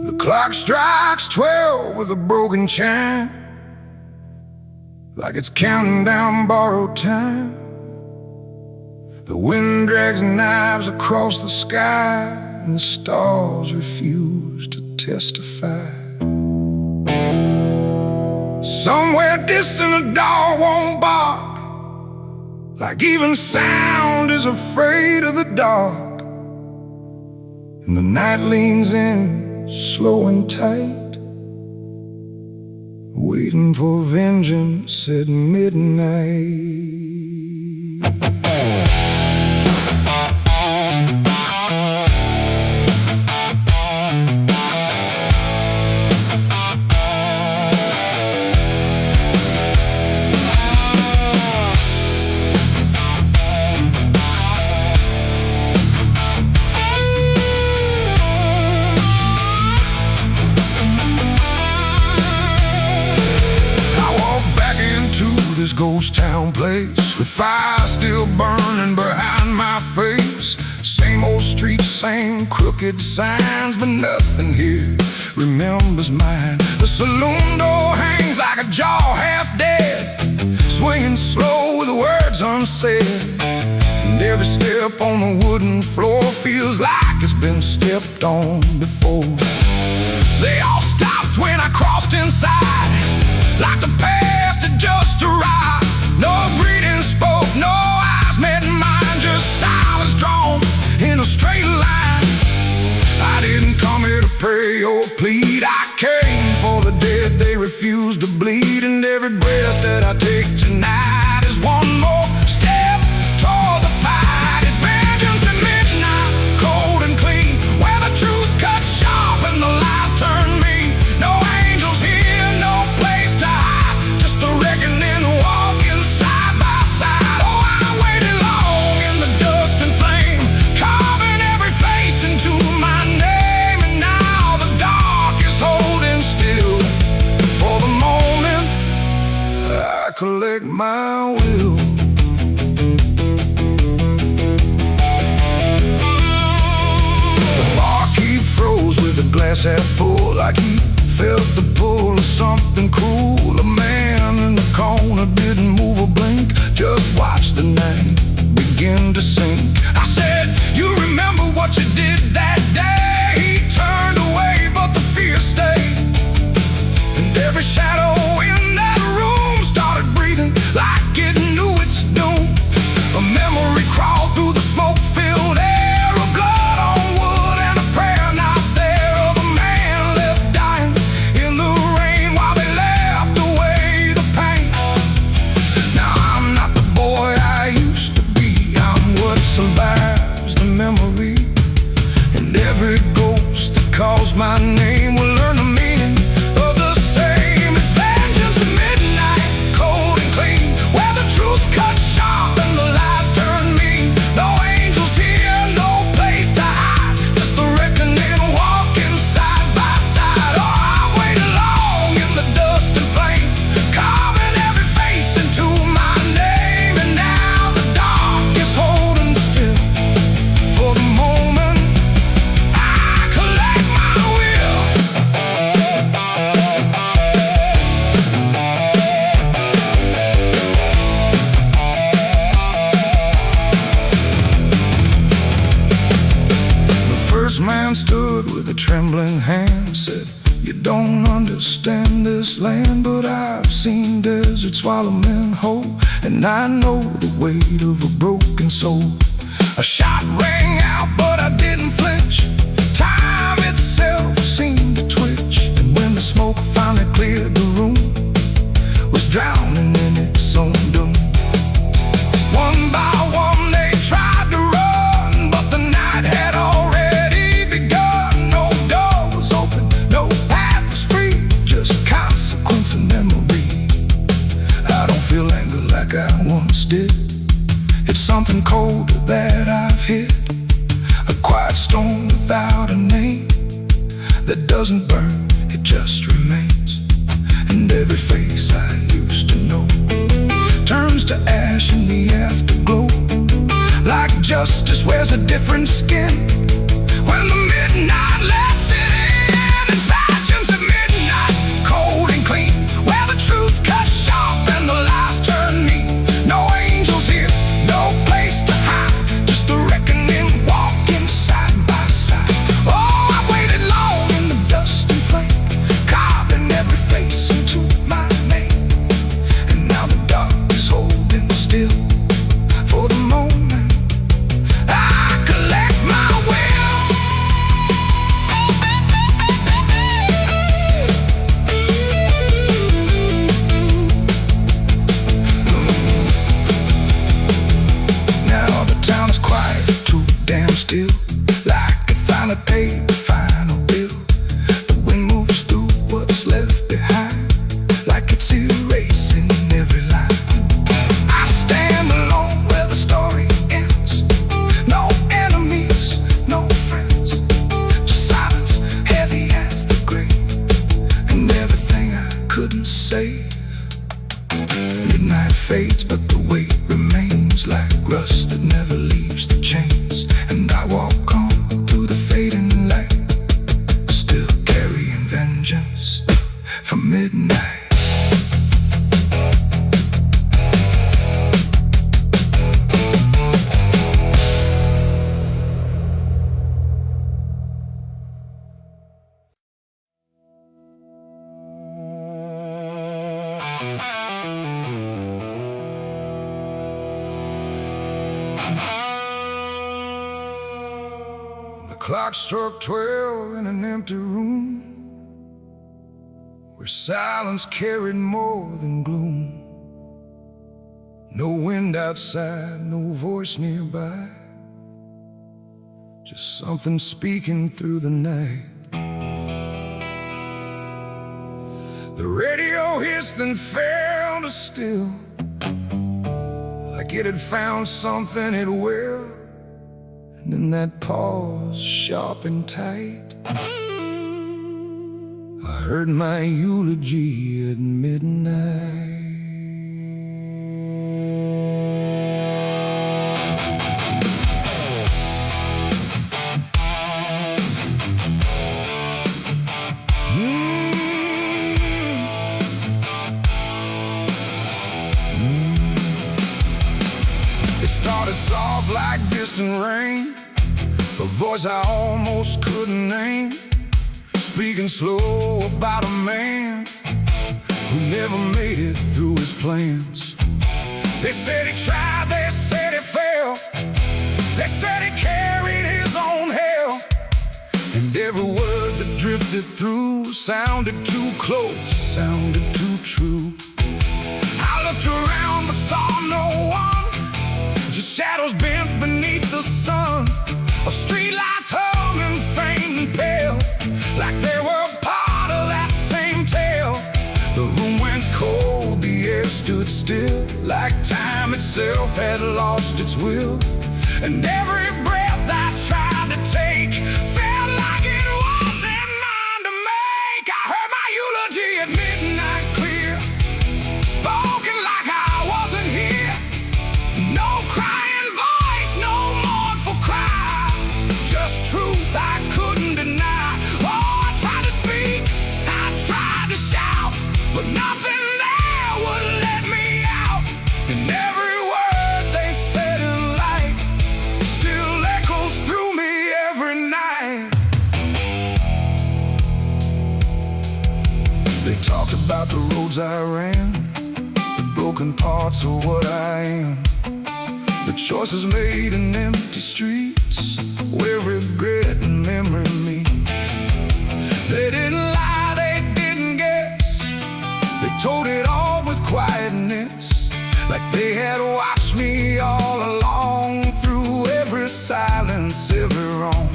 The clock strikes 12 with a broken chime, like it's counting down borrowed time. The wind drags knives across the sky, and the stars refuse to testify. Somewhere distant a dog won't bark, like even sound is afraid of the dark. And the night leans in, slow and tight, waiting for vengeance at midnight. This ghost town place, fire still burning behind my face. Same old streets, same crooked signs, but nothing here remembers mine. The saloon door hangs like a jaw half dead, swinging slow with words unsaid. And every step on the wooden floor feels like it's been stepped on before. They all stopped when I crossed inside, like the past had just arrived. No greeting spoke, no eyes met mine, just silence drawn in a straight line. I didn't come here to pray or plead, I came for the dead they refuse to bleed. And every breath that I take tonight is one more step toward the fight. It's vengeance at midnight, cold and clean, where the truth cuts sharp and the lies turn mean. No angels here, no place to hide, just the reckoning walking side by side. Oh, I waited long in the dust and flame, carving every face into my name. And now the dark is holding still. For the moment, I collect my will. The barkeep froze with a glass half full, like he felt the pull of something cruel. A man in the corner didn't move a blink, just watched the night begin to sink. I said, you remember what you did that day? He turned away, but the fear stayed. And every shadow in that room started breathing like it knew its doom. A memory crawled through the smoke-filled air, a blood on wood and a prayer not there, of a man left dying in the rain while they left away the pain. Now I'm not the boy I used to be, I'm what survives the memory. And every ghost that calls my name will learn the meaning of the same. It's vengeance at midnight, cold and clean, where the truth cuts sharp and the lies turn mean. No angels here, no place to hide, just the reckoning walking side by side. Oh, I waited long in the dust and flame, carving every face into my name. And now the dark is holding still. For the moment, I collect my will. The first man stood with a trembling hand, said, you don't understand this land, but I've seen deserts swallow men whole, and I know the weight of a broken soul. A shot rang out, but I didn't flinch. Time itself seemed to twitch, and when the smoke finally cleared the room, was drowning in its own doom. One by one they tried to run, but the night had already begun. No door was open, no path was free, just consequence and memory. I don't feel anger like I once did. It's something colder that I've hit, a quiet storm without a name, that doesn't burn, it just remains. And every face I used to know turns to ash in the afterglow, like justice wears a different skin when the midnight lets it in. It's vengeance at midnight, cold and clean, where the truth cuts sharp and the lies turn mean. No angels here, no place to hide, just the reckoning walking side by side. Oh, I waited long in the dust and flame, carving every face into my name. And now the dark is holding still. For the moment, I collect my will. Now the town is quiet, too damn still, like it finally paid the final bill. The wind moves through what's left behind, like it's erasing every line. I stand alone where the story ends. No enemies, no friends, just silence heavy as the grave, and everything I couldn't save. Midnight fades, but the weight remains. The clock struck 12 in an empty room where silence carried more than gloom. No wind outside, no voice nearby, just something speaking through the night. The radio hissed and fell to still, like it had found something it will. And in that pause, sharp and tight, I heard my eulogy at midnight. Started soft like distant rain, a voice I almost couldn't name, speaking slow about a man who never made it through his plans. They said he tried, they said he failed, they said he carried his own hell, and every word that drifted through sounded too close, sounded too true. I looked around but saw no one, just shadows bent beneath the sun, of streetlights humming faint and pale, like they were part of that same tale. The room went cold, the air stood still, like time itself had lost its will. And every breath I tried to take felt like it wasn't mine to make. I heard my eulogy at midnight clear, spoken like I wasn't here. No crying voice, no mournful cry, just truth I couldn't deny. Oh, I tried to speak, I tried to shout, but nothing there would let me out. And every word they said in light still echoes through me every night. They talked about the roads I ran, the broken parts of what I am, the choices made in empty streets where regret and memory meet. They didn't lie, they didn't guess, they told it all with quietness, like they had watched me all along, through every silence, every wrong.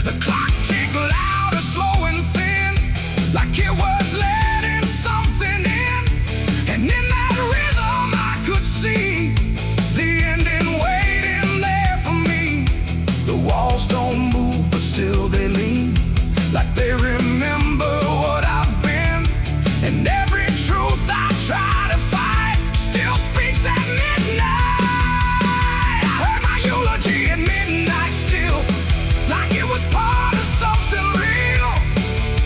The clock ticked loud and slow and thin, like it was letting something in. And in that rhythm I could see the ending waiting there for me. The walls don't move, but still they lean, like they remember what I've been. And every truth I try to fight still speaks at midnight. I heard my eulogy at midnight still, like it was part of something real.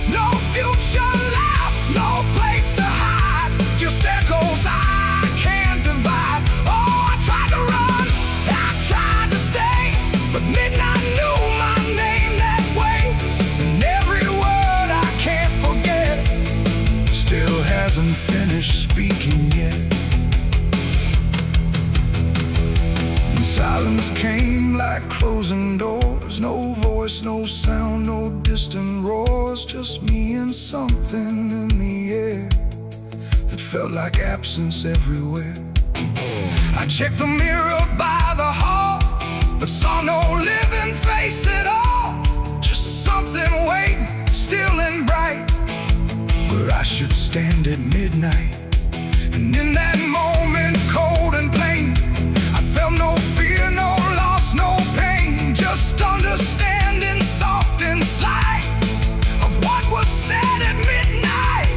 No future left, no place to hide, just echoes I can't divide. Oh, I tried to run, I tried to stay, but midnight knew my name that way. And every word I can't forget still hasn't finished speaking yet. And silence came like closing doors, no voice, no sound, no distant roars, just me and something in the air that felt like absence everywhere. I checked the mirror by the hall, but saw no living face at all, just something waiting, still and bright, where I should stand at midnight. And in that moment, cold and plain, I felt no fear, no loss, no pain, just understanding, soft and slight, of what was said at midnight.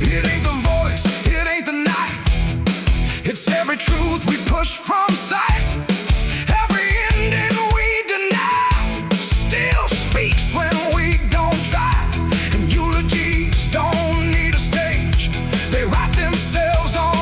It ain't the voice, it ain't the night, it's every truth we push from sight. Every ending we deny still speaks when we don't try. And eulogies don't need a stage, they write themselves on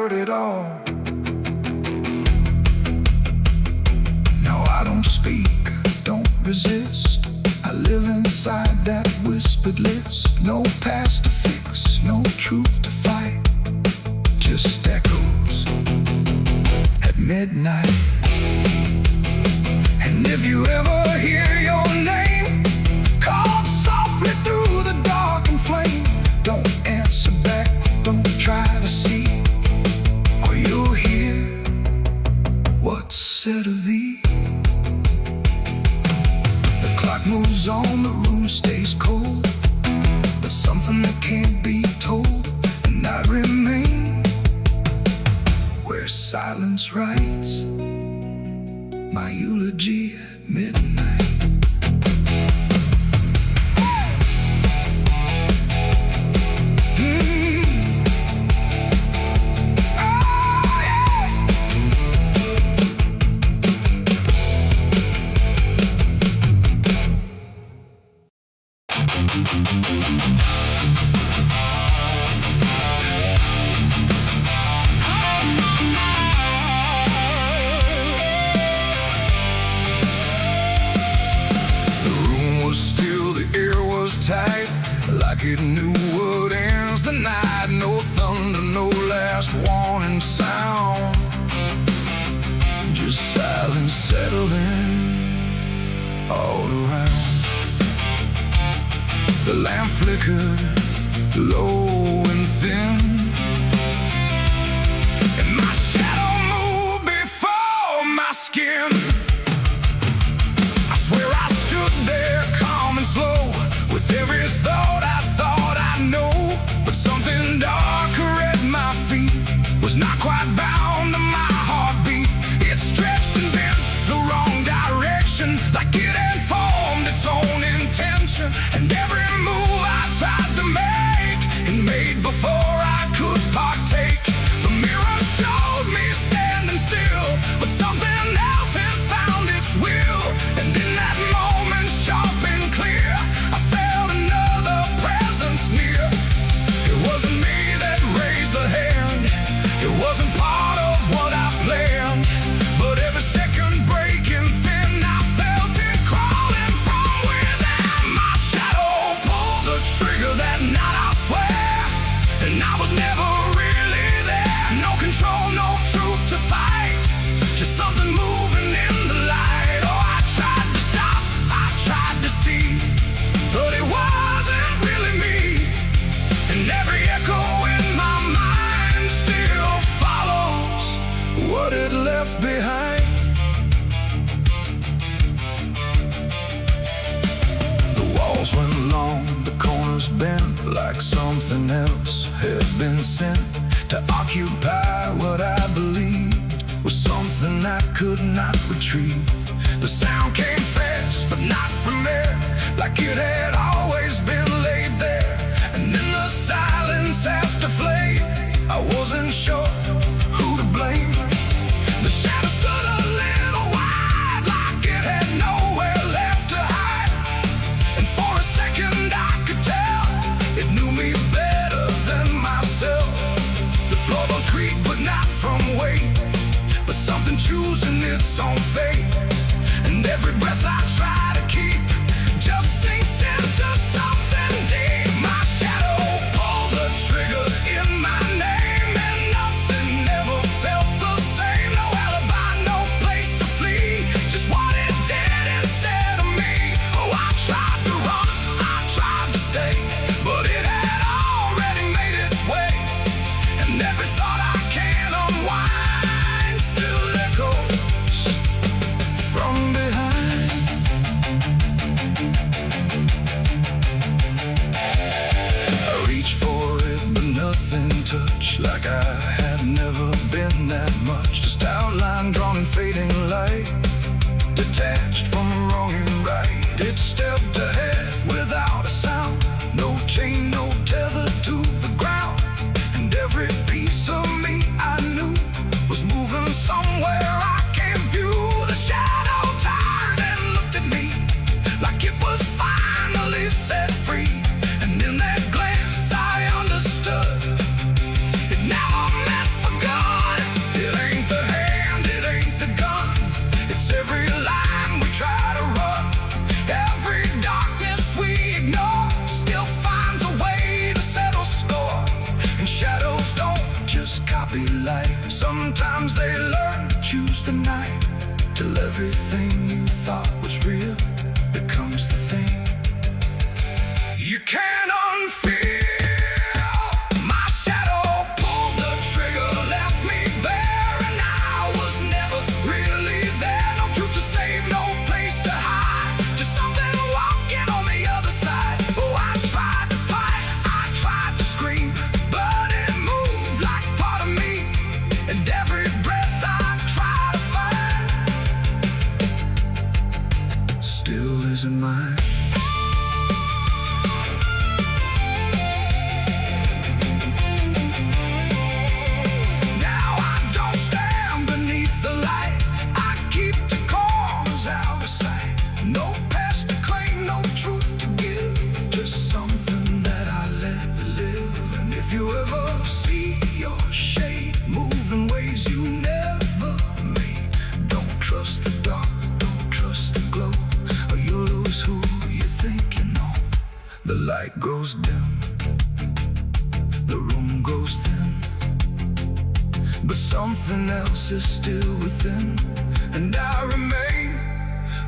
heard it all. No, I don't speak, don't resist. I live inside that whispered list. No past to fix, no truth to fight, just echoes at midnight. And if you ever hear your name called softly through the dark and flame, don't answer back, don't try to see, or you'll hear what's said of thee. The clock moves on, the room stays cold, but something that can't be told, and I remain where silence writes my eulogy at midnight. Like it knew what ends the night. No thunder, no last warning sound, just silence settling all around. The lamp flickered low and thin, and my shadow moved before my skin. I swear I stood there calm and slow, with every thought I know, but something darker at my feet was not quite bound to my heartbeat. It stretched and bent the wrong direction, like it had formed its own intention. And every move I tried to make, and made before I could partake. The mirror showed me standing still, but something else had found its will. And in that moment, sharp and clear, I felt another presence near. It wasn't me that raised the hand, it wasn't part of what I planned, but every second breaking thin, I felt it crawling from within. My shadow pulled the trigger that night, I swear, and I was never really there. No control, no truth to fight, just something moving in the light. Oh, I tried to stop, I tried to see, but it wasn't really me. And every echo in my mind still follows what it left behind. The walls went long, the corners bent, like something else had been sent to occupy what I believed was something I could not retrieve. The sound came fast, but not from there, like it had always been laid there. And in the silence after flame, I wasn't sure who to blame. The shadow stood a little wide, like it had nowhere left to hide. And for a second I could tell it knew me better than myself. The floorboards creaked, but not from weight, but something choosing its own fate. And every breath I try to keep just sinks into something deep. My shadow pulled the trigger in my name, and nothing ever felt the same. No alibi, no place to flee, just what it did instead of me. Oh, I tried to run, I tried to stay, but it had already made its way. And every thought I can unwind still echoes from behind. I reached for it, but nothing touched, like I had never been that much. Just outline drawn in fading light, detached from wrong and right. It stepped ahead without a sound, no chain, no tether to the ground. And every piece of me I knew was moving somewhere I can't view. The shadow turned and looked at me, like it was finally set free. And in that glance I understood it never meant for good. Sometimes they learn to choose the night, till everything you thought was real becomes the thing you can't unfeel. My shadow pulled the trigger, left me bare, and I was never really there. No truth to save, no place to hide, just something walking on the other side. Oh, I tried to fight, I tried to scream, but it moved like part of me, and every breath I try to find still isn't mine. No past to claim, no truth to give, just something that I let live. And if you ever see your shade move in ways you never made, don't trust the dark, don't trust the glow, or you'll lose who you think you know. The light grows dim, the room goes thin, but something else is still within, and I remain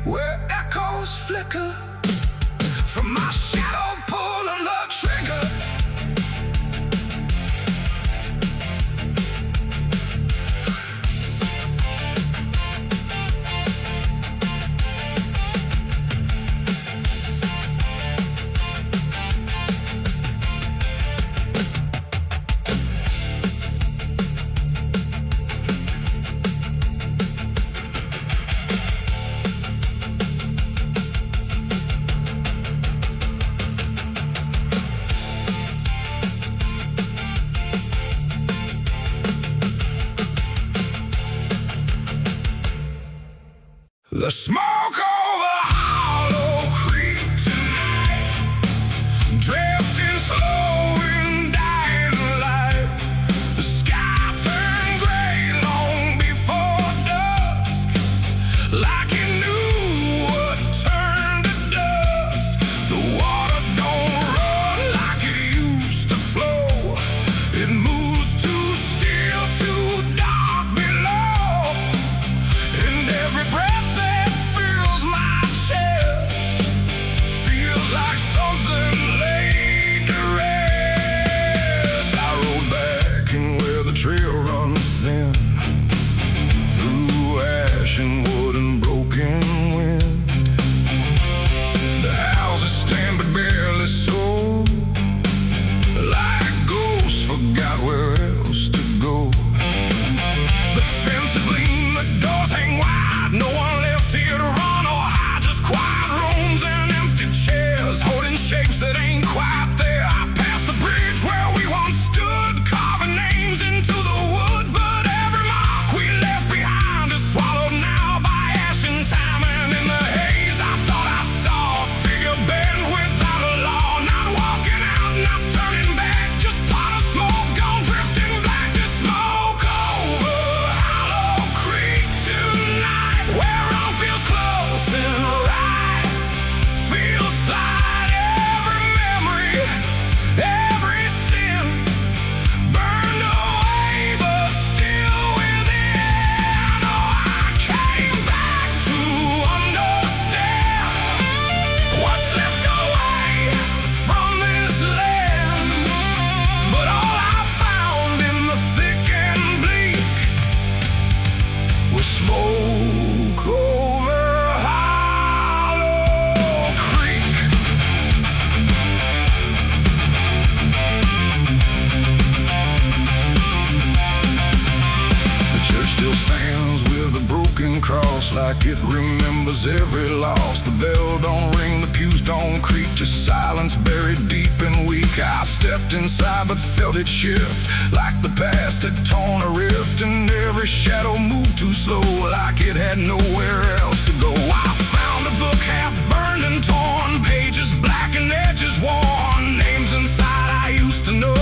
where echoes flicker from my shadow pulling the trigger. The smoke over Hollow Creek tonight, drifting slow in dying light. The sky turned gray long before dusk, like it knew what turned to dust. The water don't run like it used to flow, it moves too still, too dark below, and every breath like it remembers every loss. The bell don't ring, the pews don't creak, just silence buried deep and weak. I stepped inside but felt it shift, like the past had torn a rift, and every shadow moved too slow, like it had nowhere else to go. I found a book half burned and torn, pages black and edges worn, names inside I used to know,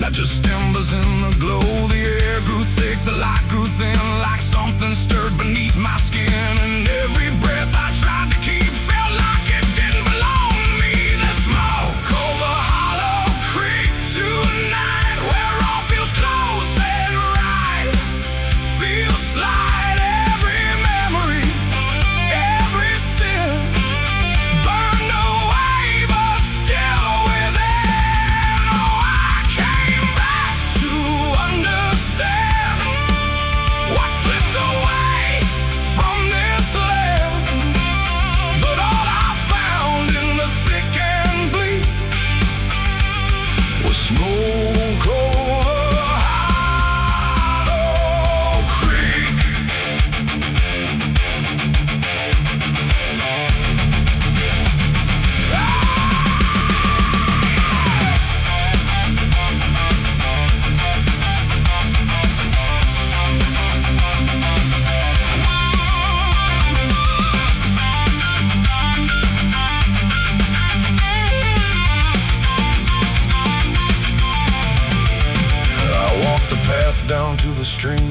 not just embers in the glow. The air grew thick, the light grew thin, like something stirred beneath my skin, and every breath I tried to keep felt like it didn't belong to me. The smoke over Hollow Creek tonight, where all feels close and right,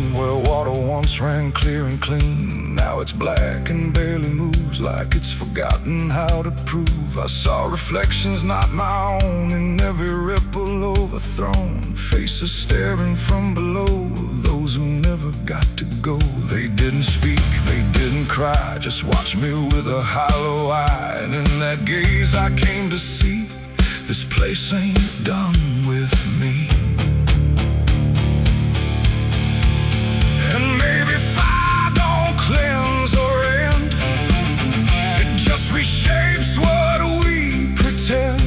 stream where water once ran clear and clean. Now it's black and barely moves, like it's forgotten how to prove. I saw reflections not my own in every ripple overthrown, faces staring from below, those who never got to go. They didn't speak, they didn't cry, just watched me with a hollow eye. And in that gaze I came to see, this place ain't done with me. And maybe fire don't cleanse or end, it just reshapes what we pretend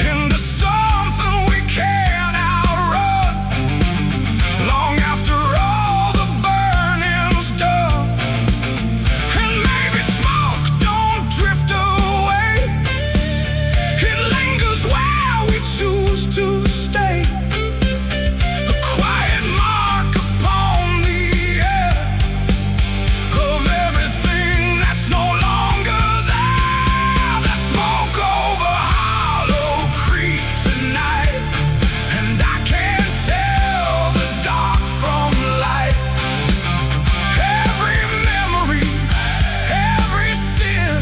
into something we can't outrun, long after all the burning's done. And maybe smoke don't drift away, it lingers where we choose to stay, a quiet mark upon the air of everything that's no longer there. The smoke over Hollow Creek tonight, and I can't tell the dark from light. Every memory, every sin,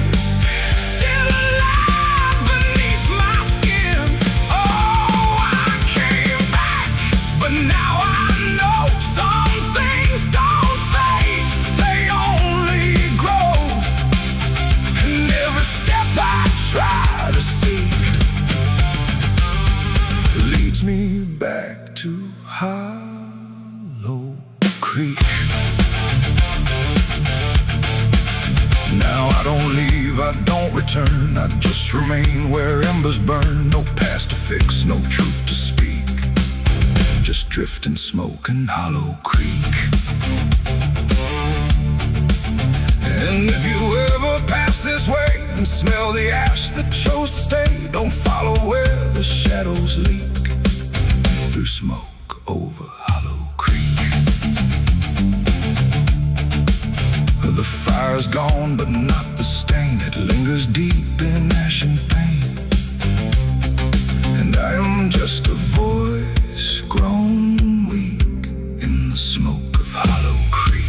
still alive beneath my skin. Oh, I came back, but now I know some things don't fade, they only grow. And every step I try to seek leads me back to Hollow Creek. Now I don't leave, I don't return, I just remain where embers burn. No past to fix, no truth to speak, just drift and smoke in Hollow Creek. And if you ever pass this way and smell the ash that chose to stay, don't follow where the shadows leak, through smoke over Hollow Creek. The fire's gone, but not the stain, it lingers deep in ash and pain. And I am just a voice grown weak in the smoke of Hollow Creek.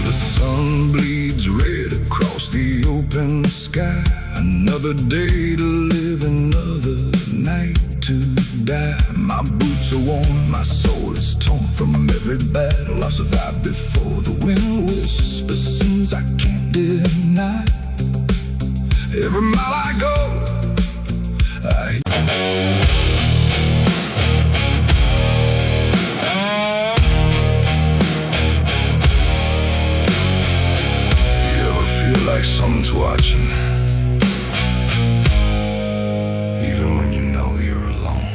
The sun bleeds red across the open sky. Another day to live, another night to die. My boots are worn, my soul is torn from every battle I've survived before. The wind whispers sins I can't deny. Every mile I go, you ever feel like someone's watching, even when you know you're alone?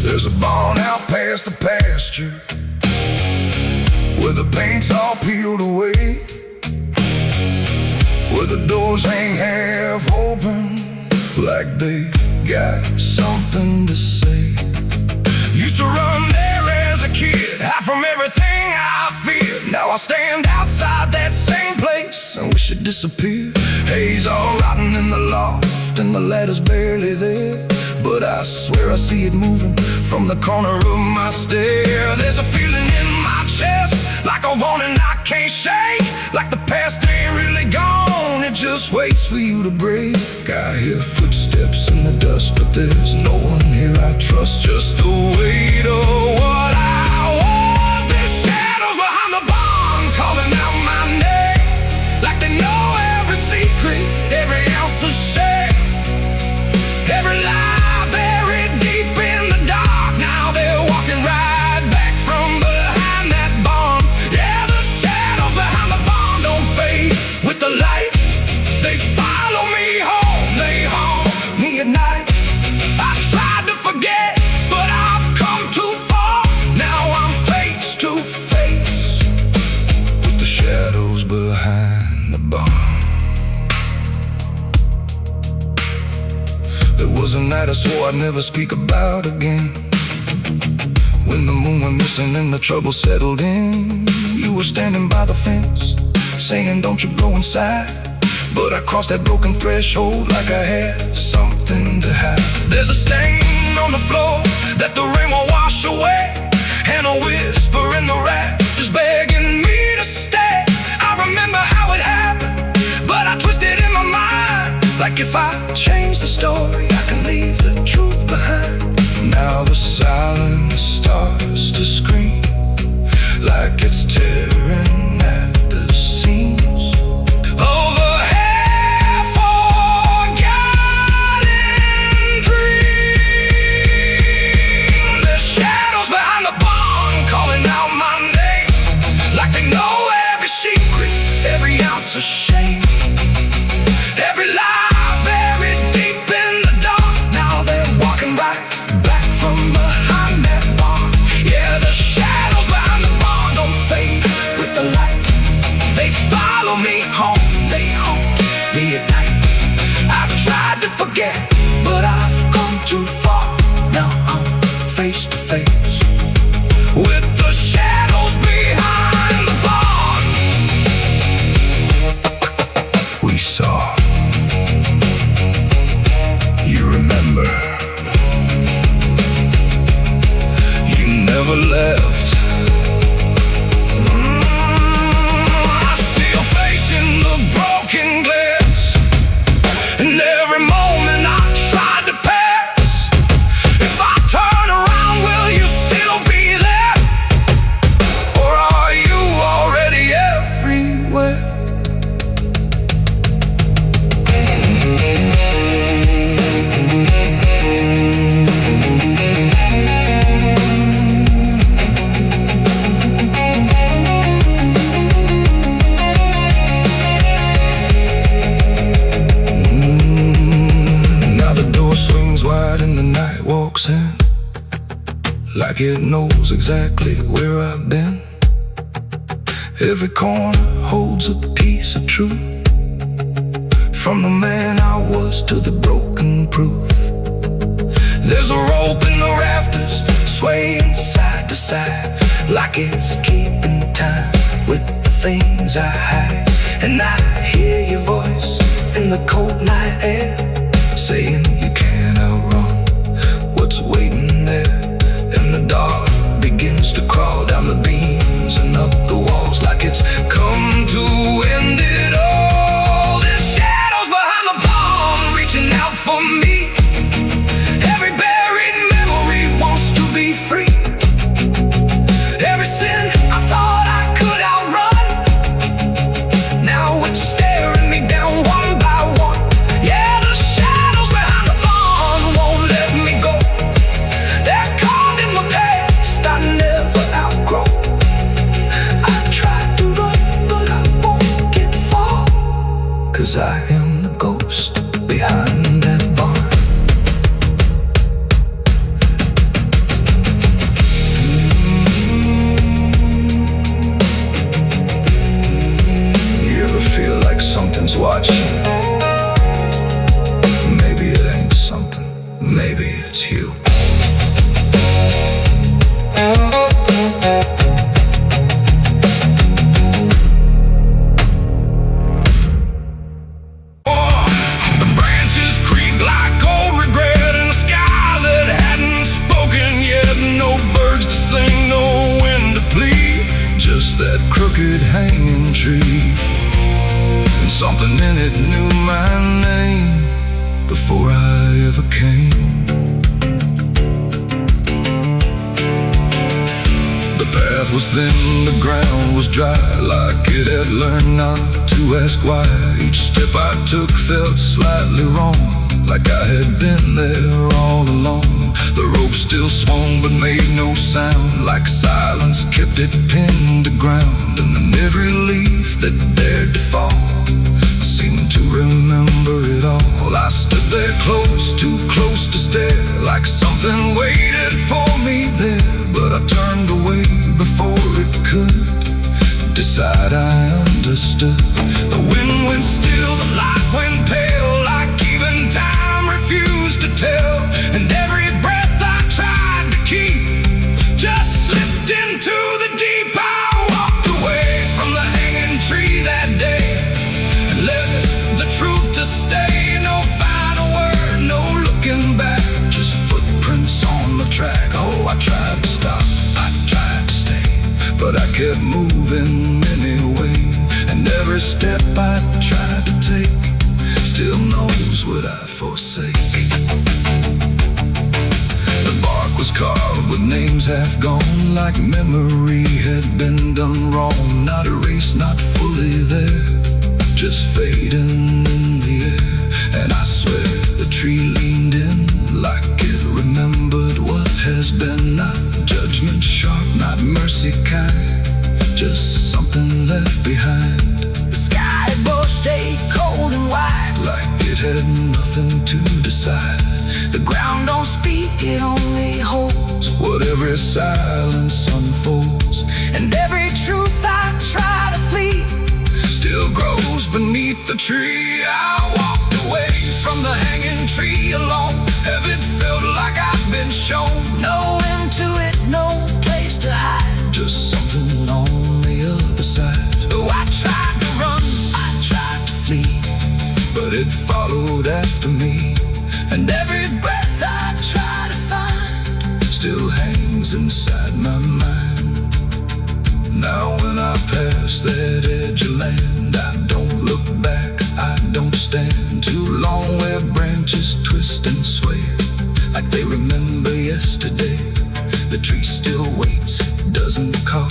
There's a barn out past the pasture, where the paint's all peeled away, where the doors hang half open, like they got something to say. Used to run there as a kid, hide from everything I feared. Now I stand outside that same place and wish it disappeared. Haze all rotten in the loft and the ladder's barely there, but I swear I see it moving from the corner of my stair. There's a feeling in my chest, like a warning I can't shake, like the past ain't really gone, it just waits for you to break. I hear footsteps in the dust, but there's no one here I trust, just the weight of what I was. There's shadows behind the barn calling out my name, like they know every secret, every ounce of shame, every lie buried deep in the dark. Now they're walking right back from behind that barn. Yeah, the shadows behind the barn don't fade with the light, they follow me home, they haunt me at night. I tried to forget, but I've come too far. Now I'm face to face with the shadows behind the barn. There was a night I swore I'd never speak about again, When the moon went missing and the trouble settled in, you were standing by the fence, saying don't you go inside. But I crossed that broken threshold like I had something to hide. There's a stain on the floor that the rain will wash away, and a whisper in the rafters begging me to stay. I remember how it happened, but I twisted in my mind, like if I change the story, I can leave the truth behind. Now the silence starts to scream, like it's tearing at the seams. Oh, the half-forgotten dream. There's shadows behind the barn calling out my name, like they know every secret, every ounce of shame, every lie buried deep in the dark. Now they're walking right back from behind that barn. Yeah, the shadows behind the barn don't fade with the light. They follow me home, they haunt me at night. I've tried to forget, but I've gone too far. Now I'm face to face with the shadows behind the barn. We saw, you remember, you never left. I see your face in the broken glass, and every moment I tried to pass. If I turn around, will you still be there? Or are you already everywhere? Now the door swings wide and the night walks in, like it knows exactly where I've been. Every corner holds a piece of truth, from the man I was to the broken proof. There's a rope in the rafters, swaying side to side, like it's keeping time with the things I hide. And I hear your voice in the cold night air, saying you can't outrun what's waiting there. And the dark begins to crawl down the beams and up the walls, like it's come to end it all. There's shadows behind the barn reaching out for me. Every buried memory wants to be free. Every sin I thought I could outrun, now it's staring me down one by one. Yeah, the shadows behind the barn won't let me go. They're caught in the past I never outgrow. I tried to run, but I won't get far, 'cause I am the ghost behind that barn. You ever feel like something's watching? Maybe it ain't something, maybe it's you. The branches creak like old regret in a sky that hadn't spoken yet. No birds to sing, no wind to plead, just that crooked hanging tree. And something in it knew my name before I ever came. The path was thin, the ground was dry, like it had learned not to ask why. Each step I took felt slightly wrong, like I had been there all along. The rope still swung but made no sound, like silence kept it pinned to ground. And then every leaf that dared to fall seemed to remember it all. I stood there close, too close to stare, like something waited for me there. But I turned away before it could decide I understood. The wind went still, the light went pale, like even time refused to tell. And every breath I tried to keep just step I tried to take still knows what I forsake. The bark was carved with names half gone, like memory had been done wrong. Not erased, not fully there, just fading in the air. And I swear the tree leaned in like it remembered what has been. Not judgment sharp, not mercy kind, just something left behind. The sky above stayed cold and white, like it had nothing to decide. The ground don't speak, it only holds what every silence unfolds. And every truth I try to flee still grows beneath the tree. I walked away from the hanging tree alone. Heaven felt like I've been shown. No end to it, no place to hide, just something on the other side. Oh, I tried to run, I tried to flee, but it followed after me. And every breath I try to find still hangs inside my mind. Now when I pass that edge of land, I don't look back, I don't stand too long where branches twist and sway like they remember yesterday. The tree still waits, doesn't call,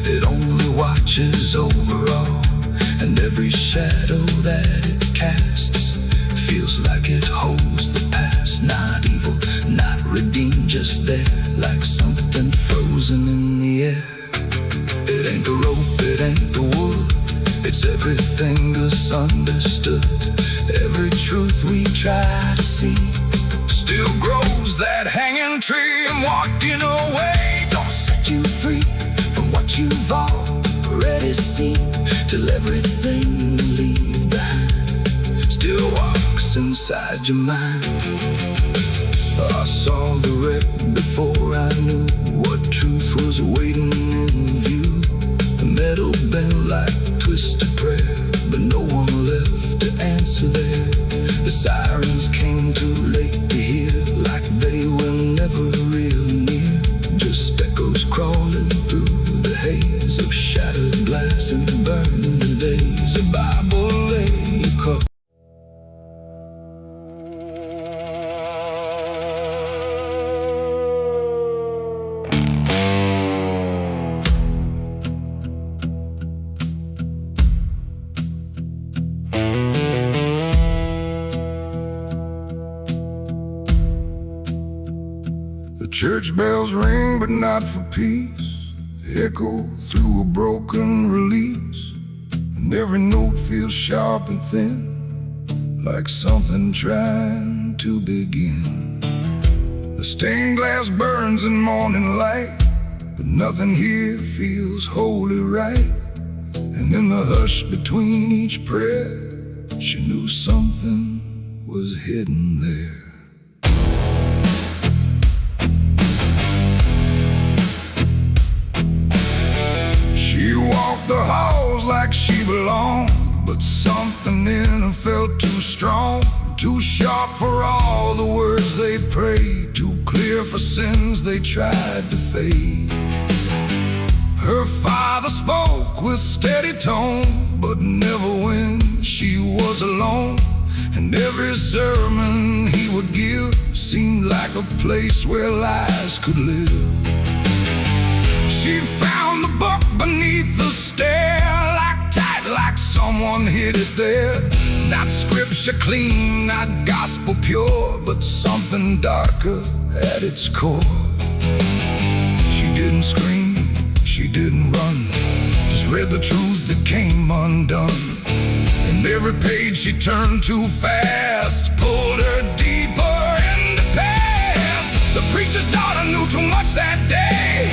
it only watches over all. And every shadow that it casts feels like it holds the past. Not evil, not redeemed, just there, like something frozen in the air. It ain't the rope, it ain't the wood, it's everything misunderstood. Every truth we try to see still grows that hanging tree. And walking away don't set you free from what you've already seen, till everything you leave behind still walks inside your mind. I saw the wreck before I knew what truth was waiting in view. The metal bent like twisted prayer, but no one left to answer there. The sirens came too late to hear, like they were never real near. Just echoes crawling through the haze of shattered glass and burning days. A Bible lay across. Church bells ring, but not for peace. They echo through a broken release, and every note feels sharp and thin, like something trying to begin. The stained glass burns in morning light, but nothing here feels wholly right. And in the hush between each prayer, she knew something was hidden there. She walked the halls like she belonged, but something in her felt too strong, too sharp for all the words they prayed, too clear for sins they tried to fade. Her father spoke with steady tone, but never when she was alone. And every sermon he would give seemed like a place where lies could live. She found the book beneath the stair, like tight, like someone hid it there. Not scripture clean, not gospel pure, but something darker at its core. She didn't scream, she didn't run, just read the truth that came undone. And every page she turned too fast pulled her deeper in the past. The preacher's daughter knew too much that day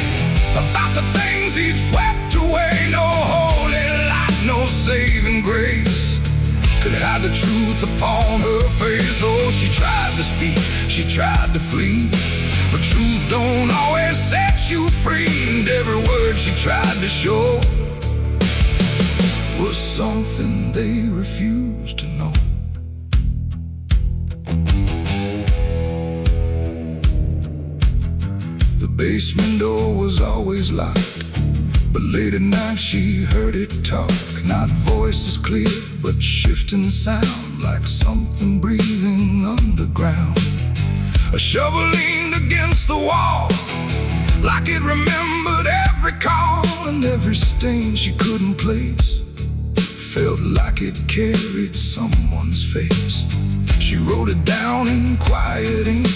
about the things he'd swept away. No holy light, no saving grace could hide the truth upon her face. Oh, she tried to speak, she tried to flee, but truth don't always set you free. And every word she tried to show was something they refused to know. The basement door was always locked, but Late at night she heard it talk, not voices clear, but shifting sound, like something breathing underground. A shovel leaned against the wall, like it remembered every call, and every stain she couldn't place felt like it carried someone's face. She wrote it down in quiet ink,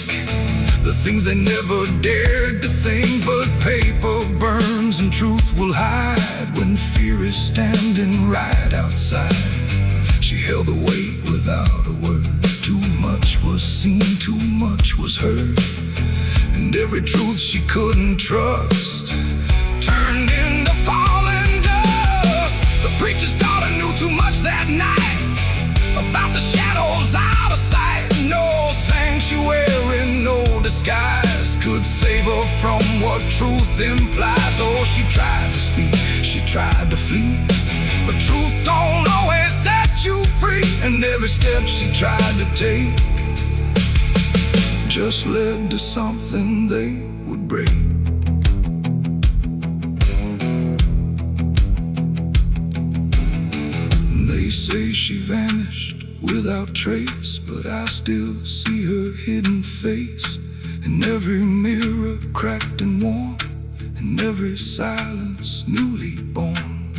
the things they never dared to think. But paper burns and truth will hide when fear is standing right outside. She held the weight without a word. Too much was seen, too much was heard, and every truth she couldn't trust turned into falling dust. The preacher's daughter knew too much that night about the shadows out of sight. No sanctuary, no disguise could save her from what truth implies. Oh, she tried to speak, she tried to flee, but truth don't always set you free. And every step she tried to take just led to something they would break. They say she vanished without trace, but I still see her hidden face in every mirror cracked and worn, in every silence newly born.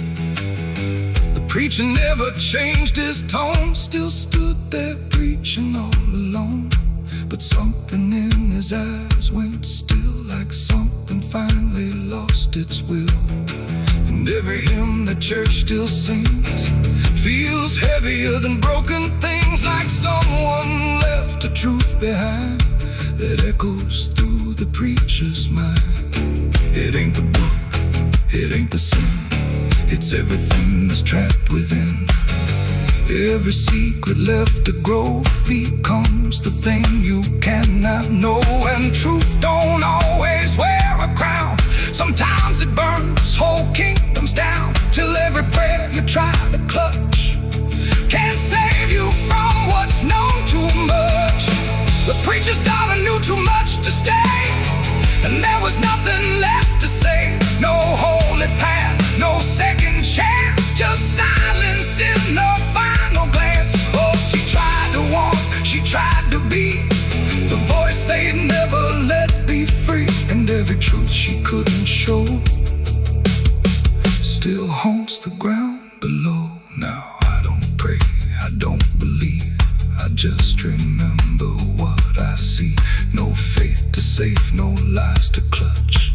The preacher never changed his tone, still stood there preaching all alone. But something in his eyes went still, like something finally lost its will. And every hymn the church still sings feels heavier than broken things, like someone left a truth behind that echoes through the preacher's mind. It ain't the book, it ain't the sin, it's everything that's trapped within. Every secret left to grow becomes the thing you cannot know. And truth don't always wear a crown, sometimes it burns whole kingdoms down, till every prayer you try to clutch can't save you from what's known too much. The preacher's daughter knew too much to stay, and there was nothing left to say. No holy path, no second chance, just silence in the final glance. Oh, she tried to walk, she tried to be the voice they'd never let be free. And every truth she couldn't show still haunts the ground below. Now I don't pray, I don't believe, I just remember what I see. No faith to save, no lies to clutch,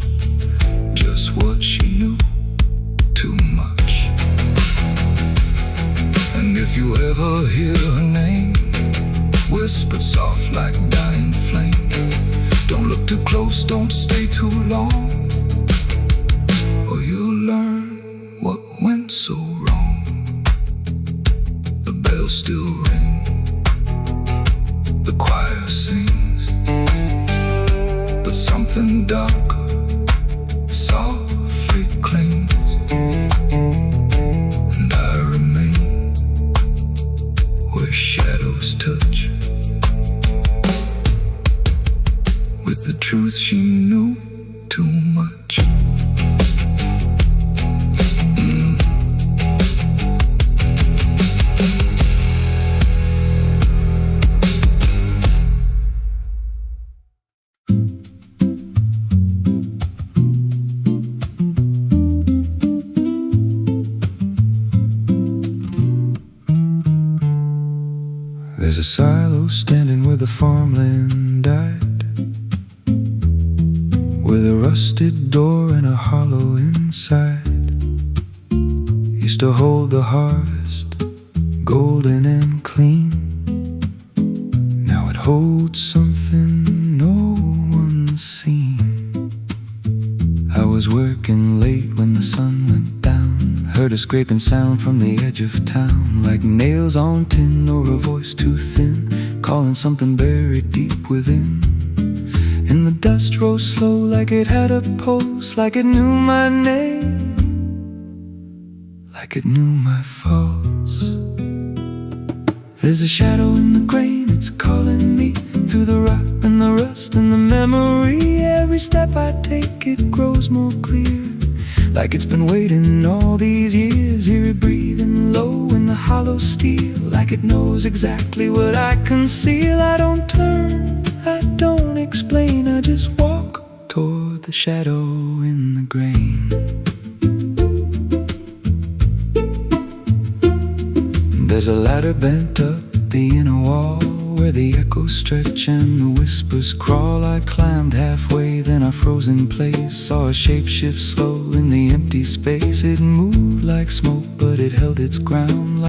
just what she knew, too much. And if you ever hear her name whispered soft like dying flame, don't look too close, don't stay too long, or you'll learn what went so wrong. The bells still ring, the choir sings, but something darker softly clings, and I remain where shadows touch with the truth she knew too much. There's a silo standing where the farmland died, with a rusted door and a hollow inside. Used to hold the harvest, golden and clean. Now it holds something no one's seen. I was working late when the sun went down, heard a scraping sound from the edge of town, like nails on tin or a voice too thin, calling something buried deep within. And the dust rose slow like it had a pulse, like it knew my name, like it knew my faults. There's a shadow in the grain, it's calling me through the rot and the rust and the memory. Every step I take, it grows more clear, like it's been waiting all these years. Hear it breathing low in the hollow steel, like it knows exactly what I conceal. I don't turn, I don't explain, I just walk toward the shadow in the grain. There's a ladder bent up the inner wall, where the echoes stretch and the whispers crawl. I climbed halfway, then I froze in place. Saw a shape shift slow in the empty space. It moved like smoke, but it held its ground.